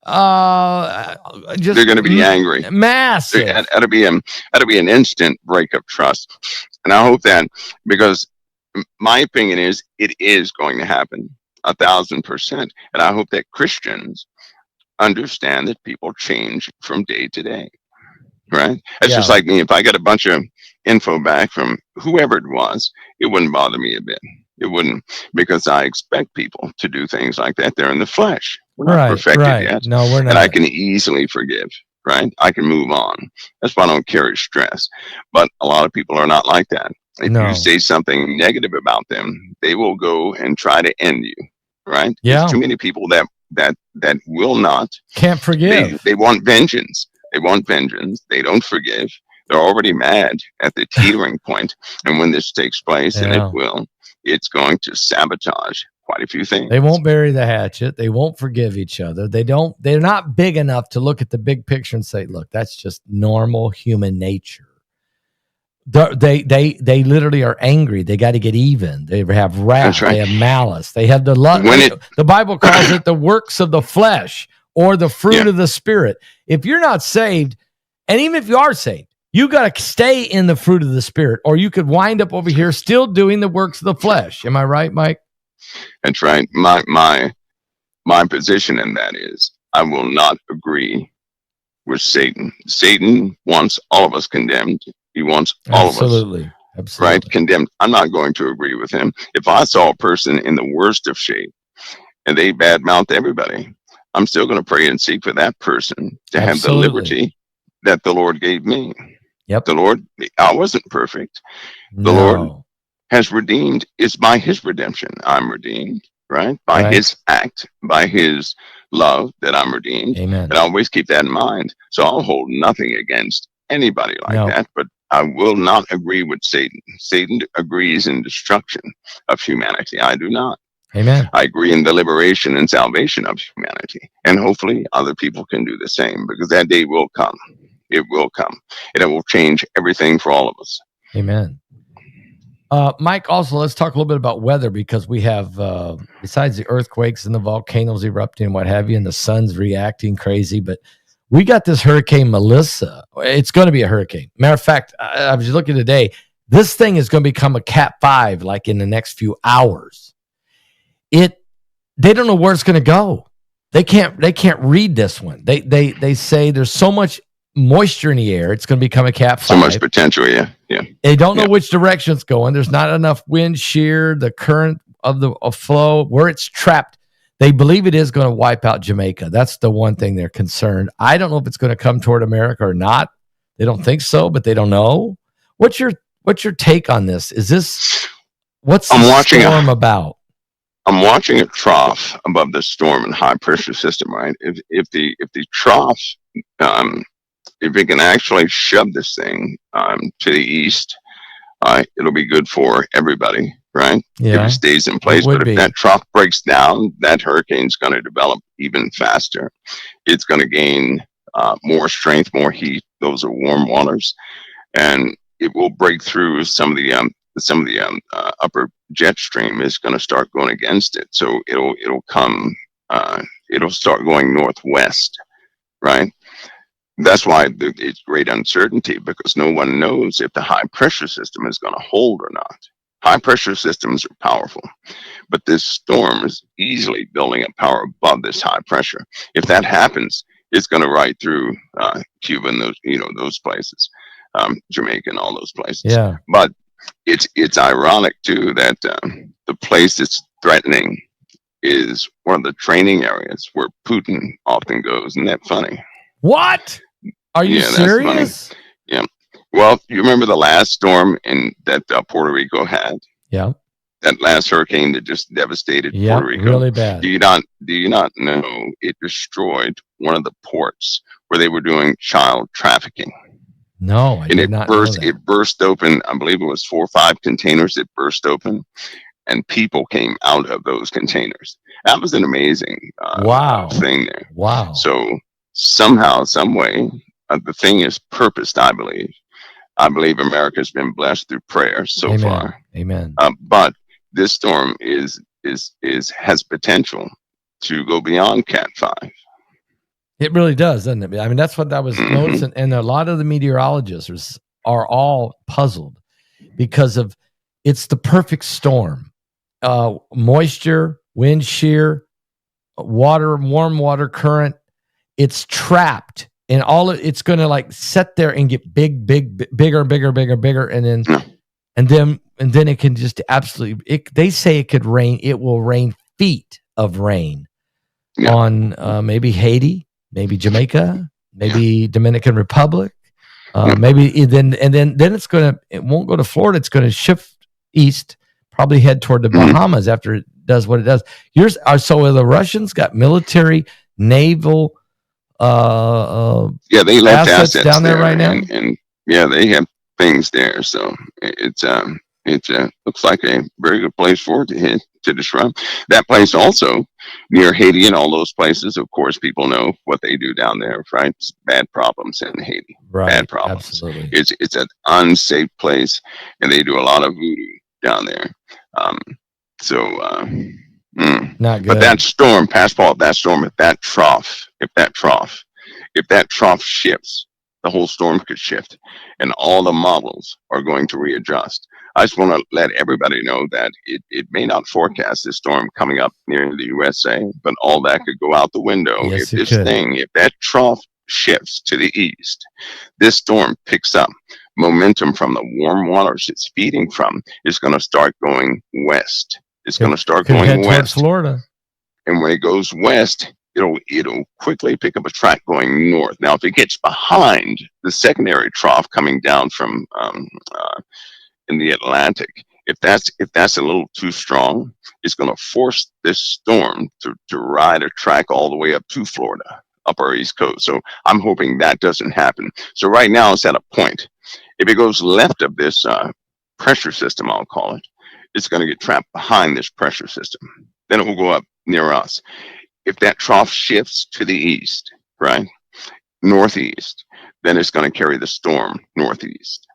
Just they're going to be angry. Massive. That'll be an instant break of trust. And I hope that, because my opinion is it is going to happen 1,000%. And I hope that Christians understand that people change from day to day. Right? It's just like me. If I get a bunch of info back from whoever it was, it wouldn't bother me a bit. It wouldn't, because I expect people to do things like that. They're in the flesh. We're not perfected yet. No, we're not. And I can easily forgive, right? I can move on. That's why I don't carry stress. But a lot of people are not like that. If you say something negative about them, they will go and try to end you, right? Yeah. There's too many people that will not. Can't forgive. They want vengeance. They want vengeance. They don't forgive. They're already mad at the teetering point. And when this takes place, and it will, it's going to sabotage quite a few things. They won't bury the hatchet. They won't forgive each other. They're not big enough to look at the big picture and say, look, that's just normal human nature. They literally are angry. They got to get even. They have wrath. Right. They have malice. They have the love. The Bible calls it the works of the flesh, or the fruit of the Spirit. If you're not saved, and even if you are saved, you got to stay in the fruit of the Spirit, or you could wind up over here still doing the works of the flesh. Am I right, Mike? That's right. My position in that is I will not agree with Satan. Satan wants all of us condemned. He wants all of us. Absolutely. Right? Condemned. I'm not going to agree with him. If I saw a person in the worst of shape and they badmouth everybody, I'm still going to pray and seek for that person to have the liberty that the Lord gave me. Yep. The Lord, I wasn't perfect. The Lord has redeemed. It's by his redemption I'm redeemed, right? By his act, by his love that I'm redeemed. Amen. And I always keep that in mind. So I'll hold nothing against anybody like that, but I will not agree with Satan. Satan agrees in destruction of humanity. I do not. Amen. I agree in the liberation and salvation of humanity. And hopefully other people can do the same, because that day will come. It will come. And it will change everything for all of us. Amen. Mike, also, let's talk a little bit about weather, because we have, besides the earthquakes and the volcanoes erupting and what have you, and the sun's reacting crazy, but we got this Hurricane Melissa. It's going to be a hurricane. Matter of fact, I was looking today. This thing is going to become a Cat 5 like in the next few hours. They don't know where it's going to go. They can't read this one. They say there's so much moisture in the air, it's going to become a Cat 5. So much potential, yeah. They don't know which direction it's going. There's not enough wind shear, the current of the flow, where it's trapped. They believe it is going to wipe out Jamaica. That's the one thing they're concerned. I don't know if it's going to come toward America or not. They don't think so, but they don't know. What's your take on this? What's the storm about? I'm watching a trough above the storm and high pressure system, right? If the trough, if it can actually shove this thing to the east, it'll be good for everybody, right? Yeah. If it stays in place. But if that trough breaks down, that hurricane's going to develop even faster. It's going to gain more strength, more heat. Those are warm waters, and it will break through some of the upper jet stream is going to start going against it. So it'll come. It'll start going northwest, right? That's why it's great uncertainty, because no one knows if the high pressure system is going to hold or not. High pressure systems are powerful, but this storm is easily building up power above this high pressure. If that happens, it's going to ride through Cuba and those places, Jamaica and all those places. Yeah. But it's ironic too that the place that's threatening is one of the training areas where Putin often goes. Isn't that funny? What? Are you serious? Yeah. Well, you remember the last storm that Puerto Rico had? Yeah. That last hurricane that just devastated Puerto Rico. Really bad. Do you not know it destroyed one of the ports where they were doing child trafficking? No, I did not know that. It burst open. I believe it was 4 or 5 containers that burst open, and people came out of those containers. That was an amazing thing there. Wow. So somehow, some way, the thing is purposed, I believe. I believe America's been blessed through prayer so far. Amen. But this storm has potential to go beyond Cat 5. It really does, doesn't it? I mean, that's what I was noticing. And a lot of the meteorologists are all puzzled because it's the perfect storm. Moisture, wind shear, warm water current. It's trapped in it's going to like sit there and get bigger, and then it can just absolutely. They say it could rain. It will rain feet of rain on maybe Haiti, maybe Jamaica, maybe Dominican Republic, maybe then it won't go to Florida. It's going to shift east, probably head toward the Bahamas after it does what it does. So the Russians got military, naval. They left assets down there right now, and they have things there. So it looks like a very good place for it to hit, to disrupt. That place also near Haiti and all those places. Of course, people know what they do down there, right? It's bad problems in Haiti. Right. Bad problems. Absolutely. It's an unsafe place, and they do a lot of voodoo down there. Not good. But that storm, Passport, if that trough shifts, the whole storm could shift, and all the models are going to readjust. I just want to let everybody know that it may not forecast this storm coming up near the USA, but all that could go out the window. Yes, if that trough shifts to the east, this storm picks up momentum from the warm waters it's feeding from. Is going to start going west. It's going to start going west, Florida, and when it goes west, it'll quickly pick up a track going north. Now, if it gets behind the secondary trough coming down from in the Atlantic, if that's a little too strong, it's going to force this storm to ride a track all the way up to Florida, up our east coast. So I'm hoping that doesn't happen. So right now it's at a point. If it goes left of this pressure system, I'll call it, it's going to get trapped behind this pressure system. Then it will go up near us. If that trough shifts to the east, right, northeast, then it's going to carry the storm northeast.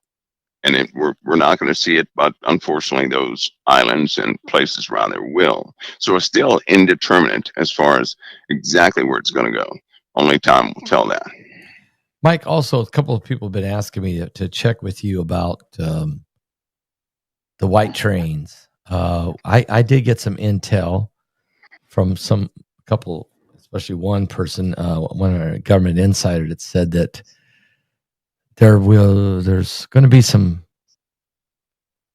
And we're not going to see it, but unfortunately those islands and places around there will. So it's still indeterminate as far as exactly where it's going to go. Only time will tell that. Mike, also a couple of people have been asking me to check with you about the white trains. I did get some intel from couple, especially one person, one government insider that said that there's going to be some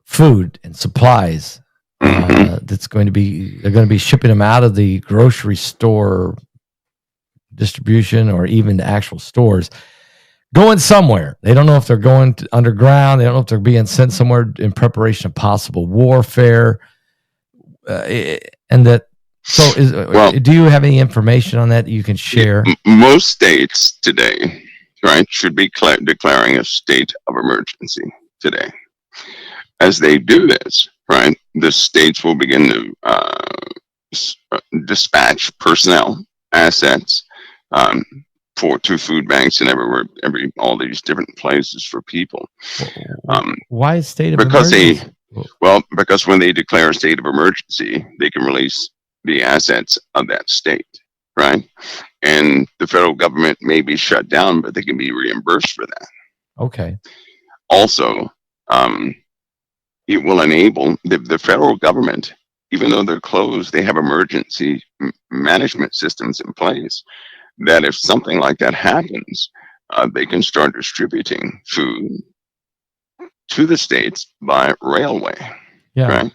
food and supplies they're going to be shipping them out of the grocery store distribution or even the actual stores, going somewhere. They don't know if they're going underground. They don't know if they're being sent somewhere in preparation of possible warfare. And that. So, do you have any information on that you can share? Most states today, right, should be declaring a state of emergency today. as they do this, right, the states will begin to dispatch personnel, assets, um, to food banks and everywhere, all these different places for people. Why a state of Because emergency? because when they declare a state of emergency, they can release the assets of that state, right? And the federal government may be shut down, but they can be reimbursed for that. Okay. Also, it will enable the federal government, even though they're closed, they have emergency management systems in place that if something like that happens, they can start distributing food to the states by railway, right?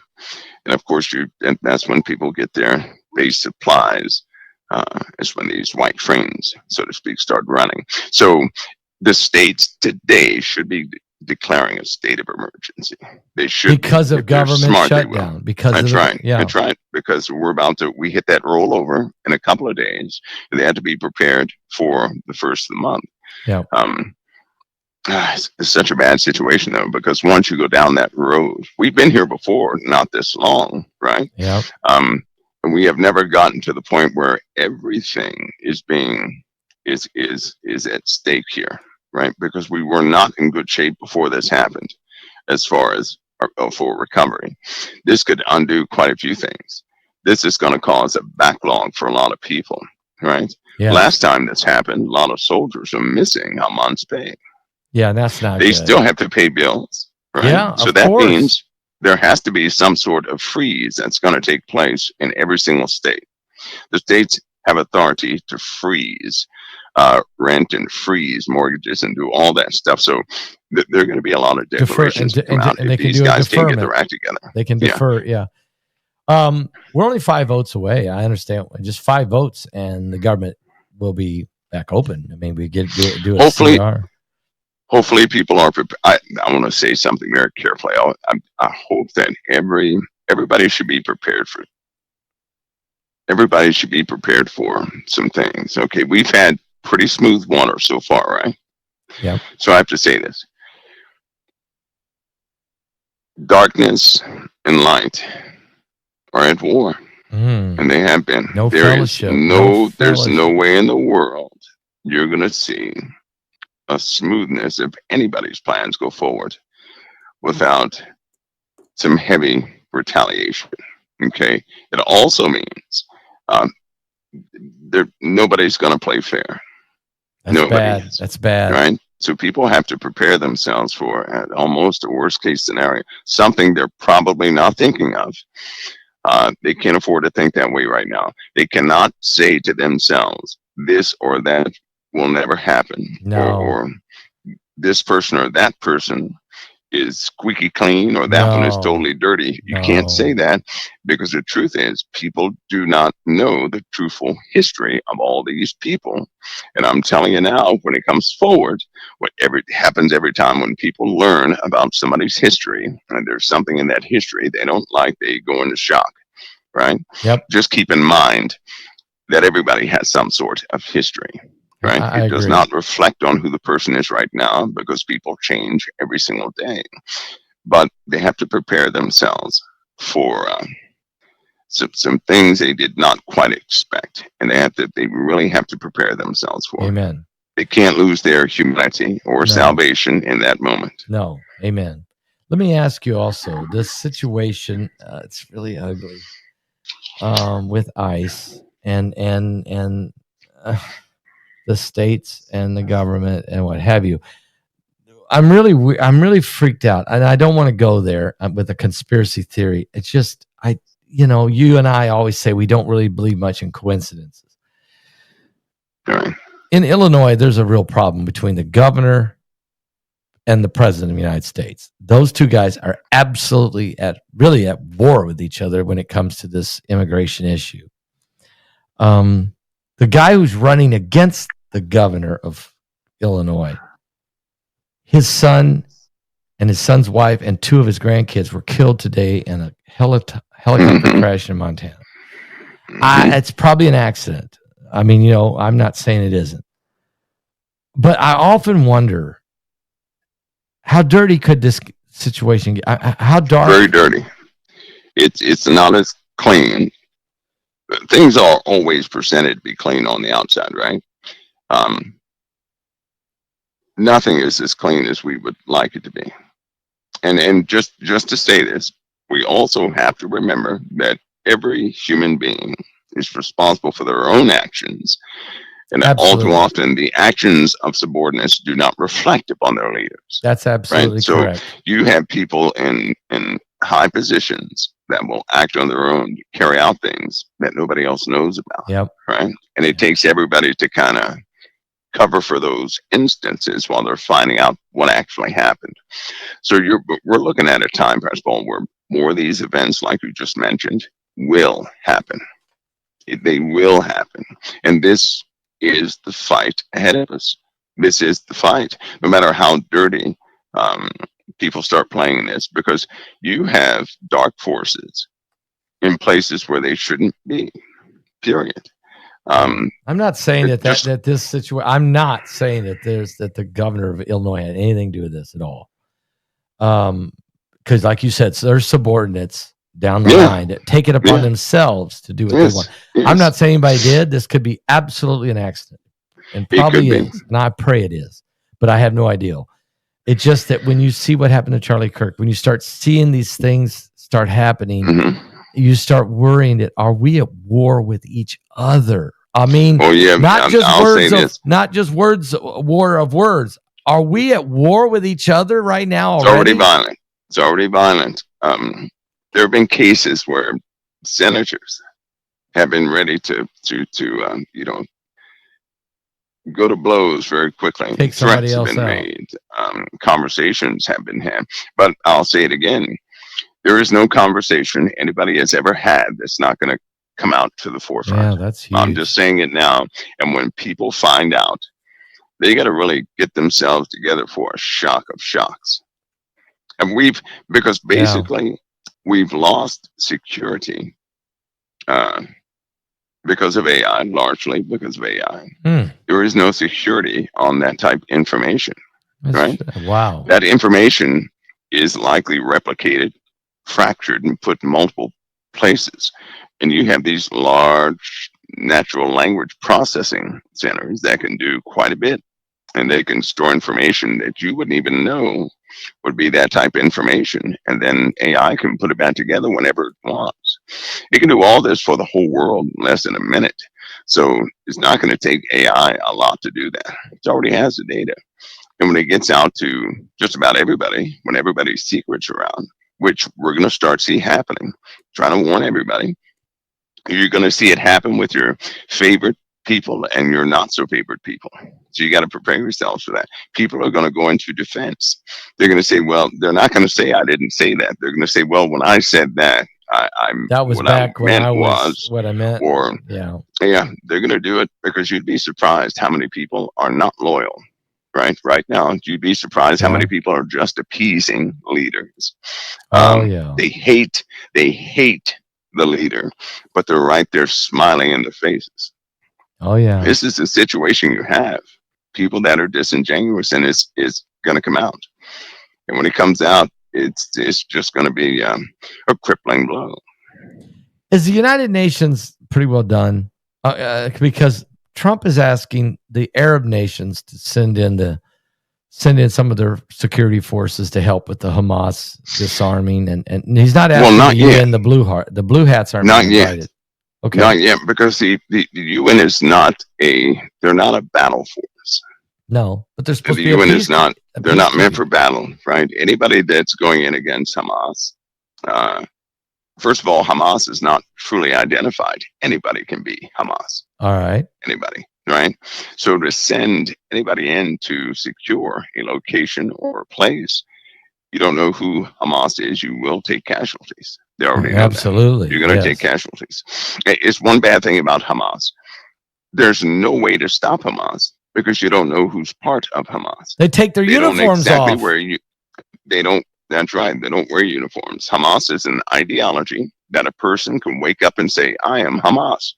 And of course, and that's when people get their base supplies. Is when these white trains, so to speak, start running. So the states today should be declaring a state of emergency. They should, because of government shutdown. Because that's right. That's right. Because we hit that rollover in a couple of days. And they had to be prepared for the first of the month. Yeah. It's such a bad situation though, because once you go down that road, we've been here before, not this long, right? Yeah. And we have never gotten to the point where everything is at stake here, right? Because we were not in good shape before this happened, as far as our full recovery. This could undo quite a few things. This is going to cause a backlog for a lot of people, right? Yeah. Last time this happened, a lot of soldiers are missing a month's pay. Yeah, that's not They good. still have to pay bills, right? Yeah, so that means there has to be some sort of freeze that's going to take place in every single state. The states have authority to freeze rent and freeze mortgages and do all that stuff. So there are going to be a lot of declarations and they can these do guys a can't get their act together. They can defer, yeah. We're only 5 votes away. I understand. Just 5 votes, and the government will be back open. I mean, we do a CR. Hopefully people are prepared. I want to say something very carefully. I hope that everybody should be prepared for. Everybody should be prepared for some things. Okay, we've had pretty smooth water so far, right? Yeah. So I have to say this: darkness and light are at war, and they have been. There's no way in the world you're going to see a smoothness if anybody's plans go forward without some heavy retaliation. Okay, it also means nobody's going to play fair. That's bad. Right? So people have to prepare themselves for almost a worst case scenario, something they're probably not thinking of. They can't afford to think that way right now. They cannot say to themselves, this or that will never happen. No. Or this person or that person is squeaky clean, or that one is totally dirty. You can't say that, because the truth is people do not know the truthful history of all these people. And I'm telling you now, when it comes forward, whatever happens every time when people learn about somebody's history and there's something in that history they don't like, they go into shock, right? Yep. Just keep in mind that everybody has some sort of history. Right? It does not reflect on who the person is right now, because people change every single day. But they have to prepare themselves for some things they did not quite expect, and they really have to prepare themselves for. Amen. They can't lose their humanity or salvation in that moment. No. Amen. Let me ask you also, this situation, it's really ugly with ICE and the states and the government and what have you. I'm really freaked out, and I don't want to go there with a conspiracy theory. It's just, you and I always say we don't really believe much in coincidences. Right. In Illinois, there's a real problem between the governor and the president of the United States. Those two guys are absolutely at war with each other when it comes to this immigration issue. The guy who's running against the governor of Illinois, his son and his son's wife and 2 of his grandkids were killed today in a helicopter crash in Montana. It's probably an accident. I mean, I'm not saying it isn't. But I often wonder, how dirty could this situation? How dark? Very dirty. It's not as clean. Things are always presented to be clean on the outside, right? Um, Nothing is as clean as we would like it to be. And just to say this, we also have to remember that every human being is responsible for their own actions, and all too Absolutely. often the actions of subordinates do not reflect upon their leaders. That's absolutely Right? So correct. you have people in high positions that will act on their own, carry out things that nobody else knows about. Yep. Right? And it takes everybody to kind of cover for those instances while they're finding out what actually happened. So we're looking at a time, Presball, where more of these events, like you just mentioned, will happen. They will happen, and this is the fight ahead of us. This is the fight. No matter how dirty um, people start playing this, because you have dark forces in places where they shouldn't be. Period. I'm not saying that Just that this situation. I'm not saying that the governor of Illinois had anything to do with this at all. Because like you said, so there's subordinates down the line that take it upon themselves to do what they want. Yes. I'm not saying anybody did. This could be absolutely an accident, and probably is. And I pray it is, but I have no idea. It's just that when you see what happened to Charlie Kirk, when you start seeing these things start happening, you start worrying that are we at war with each other? I mean, not just war of words. Are we at war with each other right now already? It's already violent. There have been cases where senators have been ready to go to blows very quickly. Take somebody Threats have else been out. made. Conversations have been had. But I'll say it again. There is no conversation anybody has ever had that's not going to come out to the forefront. Yeah, that's huge. I'm just saying it now. And when people find out, they got to really get themselves together for a shock of shocks. And because basically we've lost security because of AI, largely because of AI. There is no security on that type of information, right? Wow. That information is likely replicated, fractured, and put in multiple places. And you have these large natural language processing centers that can do quite a bit. And they can store information that you wouldn't even know would be that type of information. And then AI can put it back together whenever it wants. It can do all this for the whole world in less than a minute. So it's not going to take AI a lot to do that. It already has the data. And when it gets out to just about everybody, when everybody's secrets around, which we're going to start see happening, trying to warn everybody, you're going to see it happen with your favorite people and your not so favorite people. So you got to prepare yourselves for that. People are going to go into defense. They're going to say, well, they're not going to say I didn't say that. They're going to say, well, when I said that, that was what back I when meant I was what I meant. Or they're going to do it because you'd be surprised how many people are not loyal. Right now, you'd be surprised how many people are just appeasing leaders. They hate the leader, but they're right there smiling in their faces. This is the situation you have. People that are disingenuous, and it's going to come out. And when it comes out, it's just going to be a crippling blow. Is the United Nations pretty well done? Because Trump is asking the Arab nations to send in some of their security forces to help with the Hamas disarming, and he's not asking the UN, the blue hats aren't not yet. Invited. Okay. Not yet, because the UN is they're not a battle force. No, but they're supposed the to be UN is not. They're not meant for battle, right? Anybody that's going in against Hamas, first of all, Hamas is not truly identified. Anybody can be Hamas. All right. Anybody, right? So to send anybody in to secure a location or a place, you don't know who Hamas is, you will take casualties. They already know absolutely. That. You're going to take casualties. It's one bad thing about Hamas. There's no way to stop Hamas because you don't know who's part of Hamas. They take their uniforms off. They don't. That's right. They don't wear uniforms. Hamas is an ideology that a person can wake up and say, I am Hamas.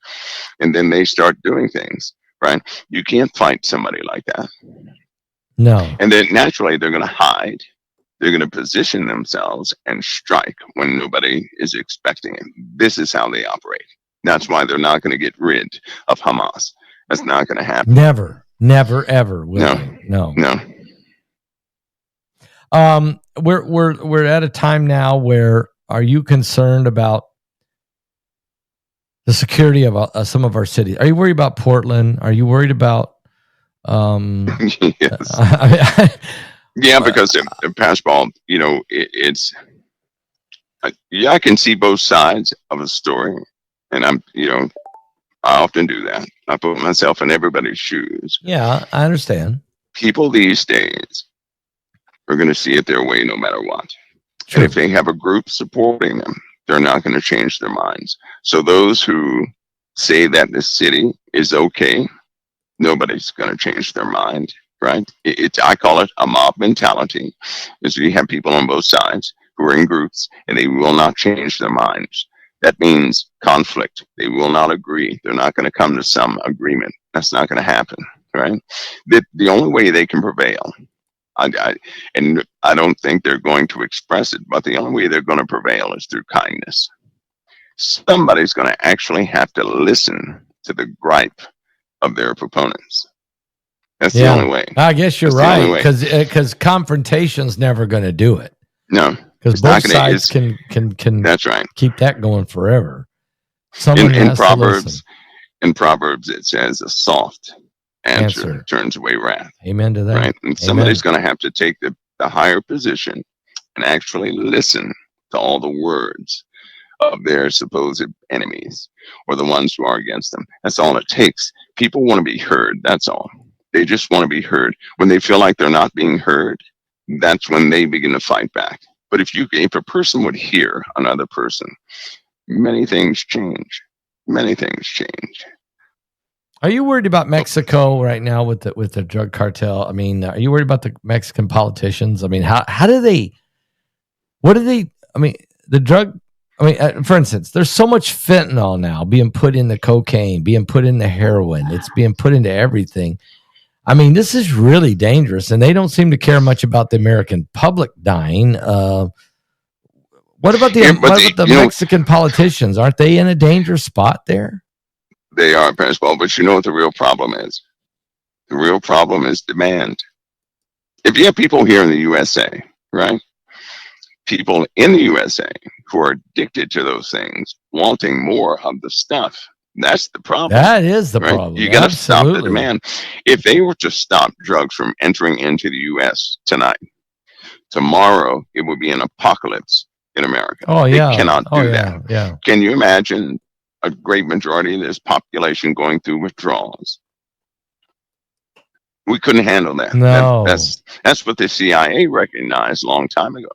And then they start doing things, right? You can't fight somebody like that. No. And then naturally they're going to hide. They're going to position themselves and strike when nobody is expecting it. This is how they operate. That's why they're not going to get rid of Hamas. That's not going to happen. Never, ever will No. they. No. We're at a time now where, are you concerned about the security of some of our cities? Are you worried about Portland? Are you worried about? Yes. Yeah, because the passball, I can see both sides of a story, and I often do that. I put myself in everybody's shoes. Yeah, I understand. People these days are going to see it their way no matter what. True. And if they have a group supporting them, they're not going to change their minds. So those who say that the city is okay, nobody's going to change their mind, right? I call it a mob mentality. Is you have people on both sides who are in groups and they will not change their minds. That means conflict. They will not agree. They're not going to come to some agreement. That's not going to happen, right? The only way they can prevail, and I don't think they're going to express it, but the only way they're going to prevail is through kindness. Somebody's going to actually have to listen to the gripe of their proponents. That's the only way. I guess you're right, because confrontation's never going to do it. No, because both sides can. That's right. Keep that going forever. In Proverbs, it says a soft answer turns away wrath. Amen to that. Right, and somebody's going to have to take the higher position and actually listen to all the words of their supposed enemies or the ones who are against them. That's all it takes. People want to be heard. That's all. They just want to be heard. When they feel like they're not being heard, that's when they begin to fight back. But if a person would hear another person, many things change. Many things change. Are you worried about Mexico right now with the drug cartel? I mean, are you worried about the Mexican politicians? I mean, for instance, there's so much fentanyl now being put in the cocaine, being put in the heroin. It's being put into everything. I mean, this is really dangerous, and they don't seem to care much about the American public dying. What about the Mexican politicians? Aren't they in a dangerous spot there? They are, Paul, but you know what the real problem is? The real problem is demand. If you have people here in the USA, right? People in the USA who are addicted to those things, wanting more of the stuff. That's the problem. That is the problem. You got to stop the demand. If they were to stop drugs from entering into the U.S. tonight, tomorrow it would be an apocalypse in America. Oh, yeah. They cannot do that. Yeah. Can you imagine a great majority of this population going through withdrawals? We couldn't handle that. No. That's what the CIA recognized a long time ago.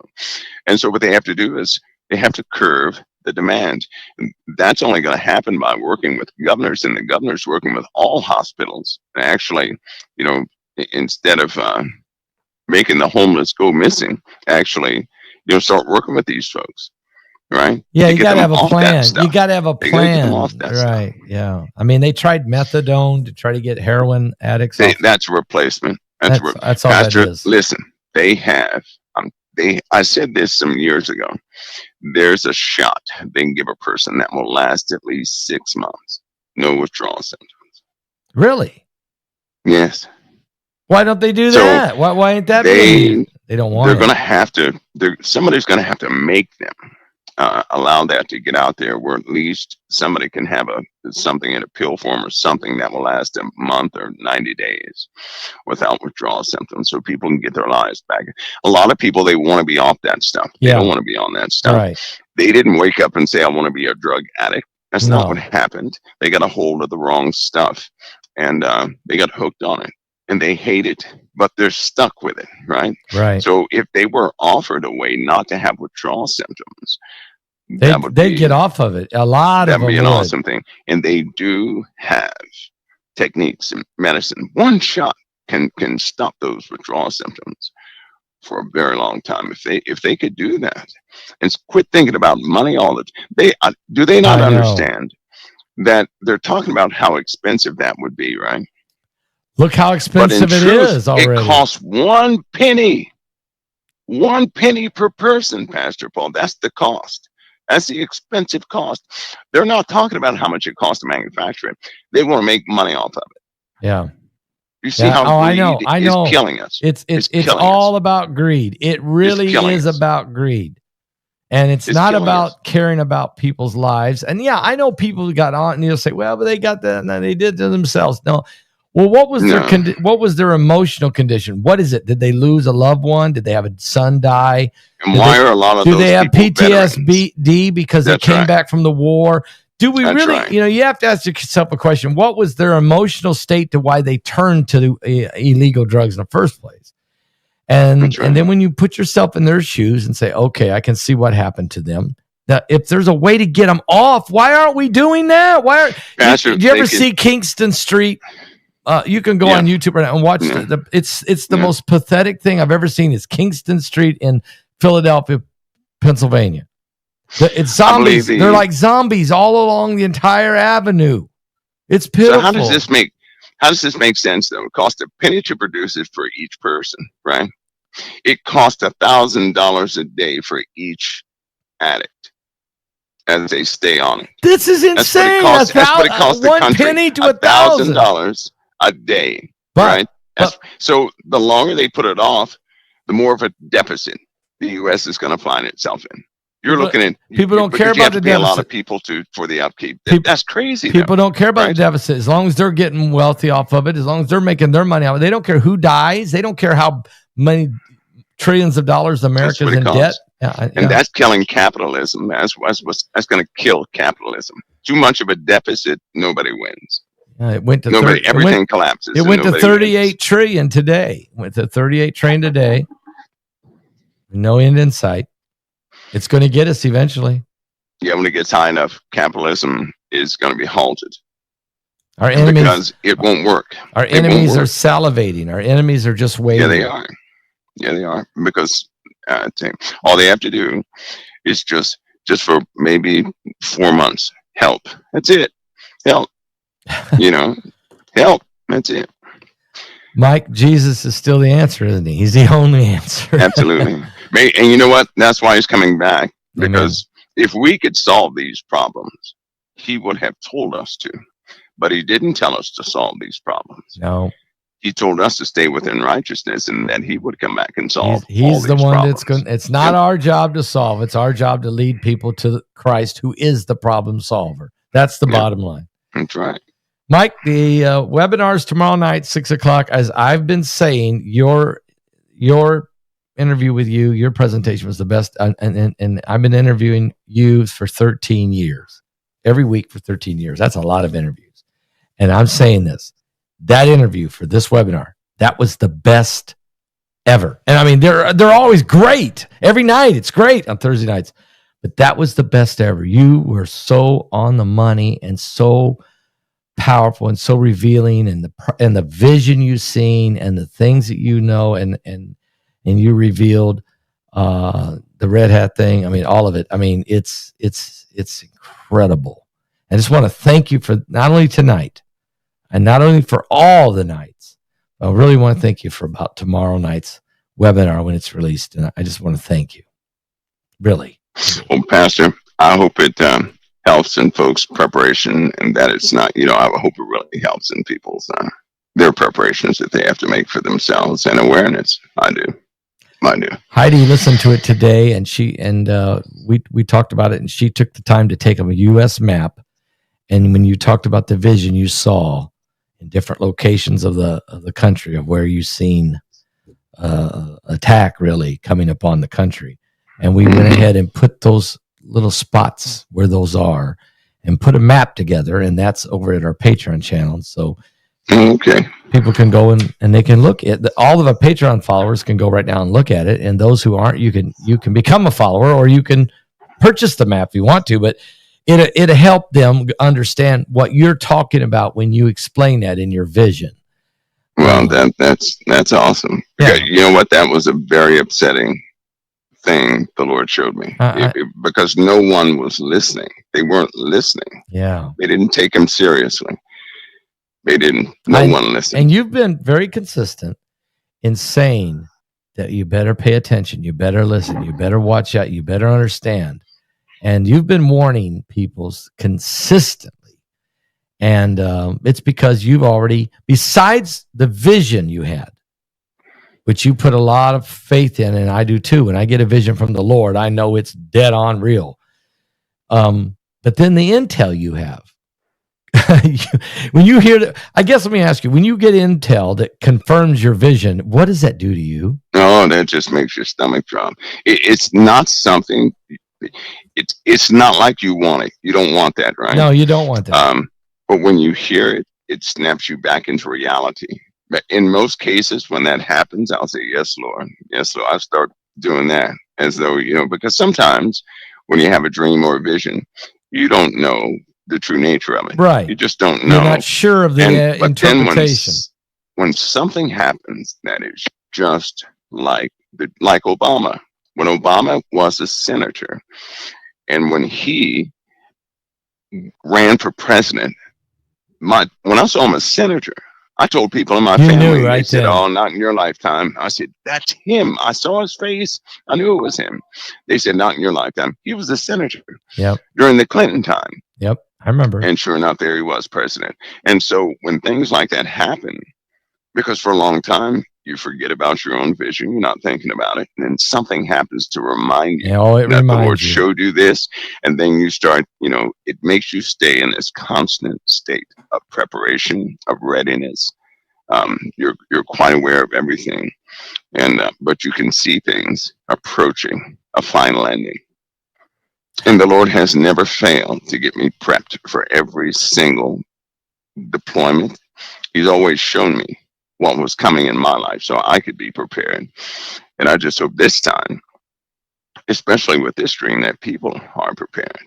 And so what they have to do is they have to curb the demand. And that's only going to happen by working with governors, and the governors working with all hospitals. And actually, instead of making the homeless go missing, actually, start working with these folks. Right? Yeah, you got to have a plan. You got to have a plan. Right. Yeah. I mean, they tried methadone to try to get heroin addicts. That's a replacement. That's all Pastor, that is. Listen, they have. I said this some years ago. There's a shot they can give a person that will last at least 6 months. No withdrawal symptoms. Really? Yes. Why don't they do that? Why ain't that? They don't want. They're going to have to. Somebody's going to have to make them allow that to get out there, where at least somebody can have something in a pill form or something that will last a month or 90 days without withdrawal symptoms, so people can get their lives back. A lot of people, they want to be off that stuff. They don't want to be on that stuff. Right. They didn't wake up and say, I want to be a drug addict. That's not what happened. They got a hold of the wrong stuff, and they got hooked on it, and they hate it, but they're stuck with it, right? Right. So if they were offered a way not to have withdrawal symptoms, they get off of it. A lot of them. That would be an awesome thing. And they do have techniques in medicine. One shot can stop those withdrawal symptoms for a very long time. If they could do that and quit thinking about money all the time. Do they not understand that they're talking about how expensive that would be, right? Look how expensive it is already. It costs 1 penny. 1 penny per person, Pastor Paul. That's the cost. That's the expensive cost. They're not talking about how much it costs to manufacture it. They want to make money off of it. Yeah. You see how greed I is know. killing us. It's all about greed. It really is about greed. And it's not about caring about people's lives. And yeah, I know people who got on and you'll say, well, but they got that and they did to themselves. No. Well, what was their emotional condition? What is it? Did they lose a loved one? Did they have a son die? And why are a lot of do those they have PTSD veterans? Because they came back from the war? Do we really, right. You have to ask yourself a question. What was their emotional state to why they turned to illegal drugs in the first place? And then when you put yourself in their shoes and say, okay, I can see what happened to them. Now, if there's a way to get them off, why aren't we doing that? Did you ever see Kingston Street? You can go on YouTube right now and watch it's the most pathetic thing I've ever seen. Is Kingston Street in Philadelphia, Pennsylvania. It's zombies. They're like zombies all along the entire avenue. It's pitiful. So how does this make sense though? It costs a penny to produce it for each person, right? It costs $1,000 a day for each addict as they stay on it. This is insane. That's what it costs the country. Penny to $1,000 a day, right? So the longer they put it off, the more of a deficit the U.S. is going to find itself in. You're looking at people don't care about the deficit. A lot of people for the upkeep. That's crazy. People don't care about the deficit as long as they're getting wealthy off of it. As long as they're making their money out of it, they don't care who dies. They don't care how many trillions of dollars America's in debt. And that's killing capitalism. That's going to kill capitalism. Too much of a deficit, nobody wins. It went to everything collapses. It went to 38 trillion today. Went to 38 trillion today. No end in sight. It's going to get us eventually. Yeah, when it gets high enough, capitalism is going to be halted. Our enemies, because it won't work. Our enemies are salivating. Our enemies are just waiting. Yeah, they are. Because all they have to do is just for maybe 4 months, help. That's it. Help. Help. That's it. Mike, Jesus is still the answer, isn't he? He's the only answer. Absolutely. And you know what? That's why he's coming back. Because if we could solve these problems, he would have told us to. But he didn't tell us to solve these problems. No. He told us to stay within righteousness and that he would come back and solve He's the one problems. That's going. It's not our job to solve. It's our job to lead people to Christ, who is the problem solver. That's the bottom line. That's right. Mike, the webinar's tomorrow night, 6:00. As I've been saying, your interview with you, your presentation was the best. And I've been interviewing you for 13 years, every week for 13 years. That's a lot of interviews. And I'm saying this, that interview for this webinar, that was the best ever. And I mean, they're always great. Every night, it's great on Thursday nights. But that was the best ever. You were so on the money and so powerful and so revealing, and the vision you've seen and the things that you know, and you revealed the red hat thing. I mean, all of it. I mean, it's incredible. I just want to thank you for not only tonight and not only for all the nights, but I really want to thank you for about tomorrow night's webinar when it's released. And I just want to thank you. Really. Well, Pastor, I hope it helps in folks' preparation, and that it's not, I hope it really helps in people's their preparations that they have to make for themselves and awareness. I do. Heidi listened to it today, and we talked about it, and she took the time to take a U.S. map. And when you talked about the vision you saw in different locations of the country of where you've seen attack really coming upon the country, and we went ahead and put those little spots where those are and put a map together, and that's over at our Patreon channel. So people can go and they can look at all of our Patreon followers can go right now and look at it. And those who aren't, you can become a follower, or you can purchase the map if you want to, but it'll help them understand what you're talking about when you explain that in your vision. Well, that's awesome. Yeah. You know what? That was a very upsetting thing the Lord showed me, because no one was listening. They weren't listening. Yeah. They didn't take him seriously. No one listened. And you've been very consistent in saying that you better pay attention, you better listen, you better watch out, you better understand. And you've been warning people consistently. And it's because you've already, besides the vision you had, which you put a lot of faith in, and I do too. When I get a vision from the Lord, I know it's dead on real. But then the intel you have. When you hear that, I guess let me ask you, when you get intel that confirms your vision, what does that do to you? Oh, that just makes your stomach drop. It's not something, it's not like you want it. You don't want that, right? No, you don't want that. But when you hear it, it snaps you back into reality. But in most cases, when that happens, I'll say, yes, Lord. Yes, Lord. I start doing that as though, because sometimes when you have a dream or a vision, you don't know the true nature of it. Right. You just don't know. You're not sure of the interpretation. When something happens that is just like Obama, when Obama was a senator, and when he ran for president, when I saw him as senator, I told people in my family, they said, "Oh, not in your lifetime." I said, "That's him." I saw his face. I knew it was him. They said, "Not in your lifetime." He was a senator during the Clinton time. Yep, I remember. And sure enough, there he was, president. And so when things like that happen, because for a long time, you forget about your own vision. You're not thinking about it. And then something happens to remind you that the Lord showed you this. And then you start, it makes you stay in this constant state of preparation, of readiness. You're quite aware of everything. And but you can see things approaching a final ending. And the Lord has never failed to get me prepped for every single deployment. He's always shown me what was coming in my life so I could be prepared. And I just hope this time, especially with this dream, that people are prepared.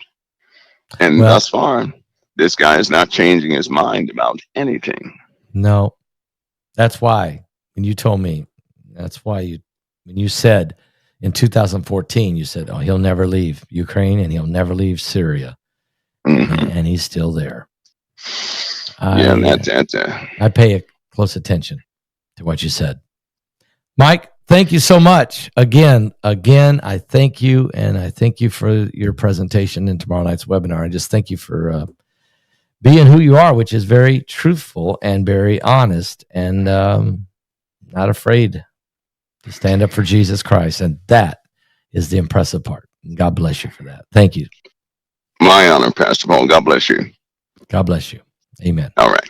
And thus far, this guy is not changing his mind about anything. No, that's why when you told me, when you said in 2014, you said, "Oh, he'll never leave Ukraine and he'll never leave Syria." Mm-hmm. And he's still there. I pay close attention to what you said. Mike, thank you so much. Again, I thank you, and I thank you for your presentation in tomorrow night's webinar. I just thank you for being who you are, which is very truthful and very honest, and not afraid to stand up for Jesus Christ. And that is the impressive part. God bless you for that. Thank you. My honor, Pastor Paul. God bless you. God bless you. Amen. All right.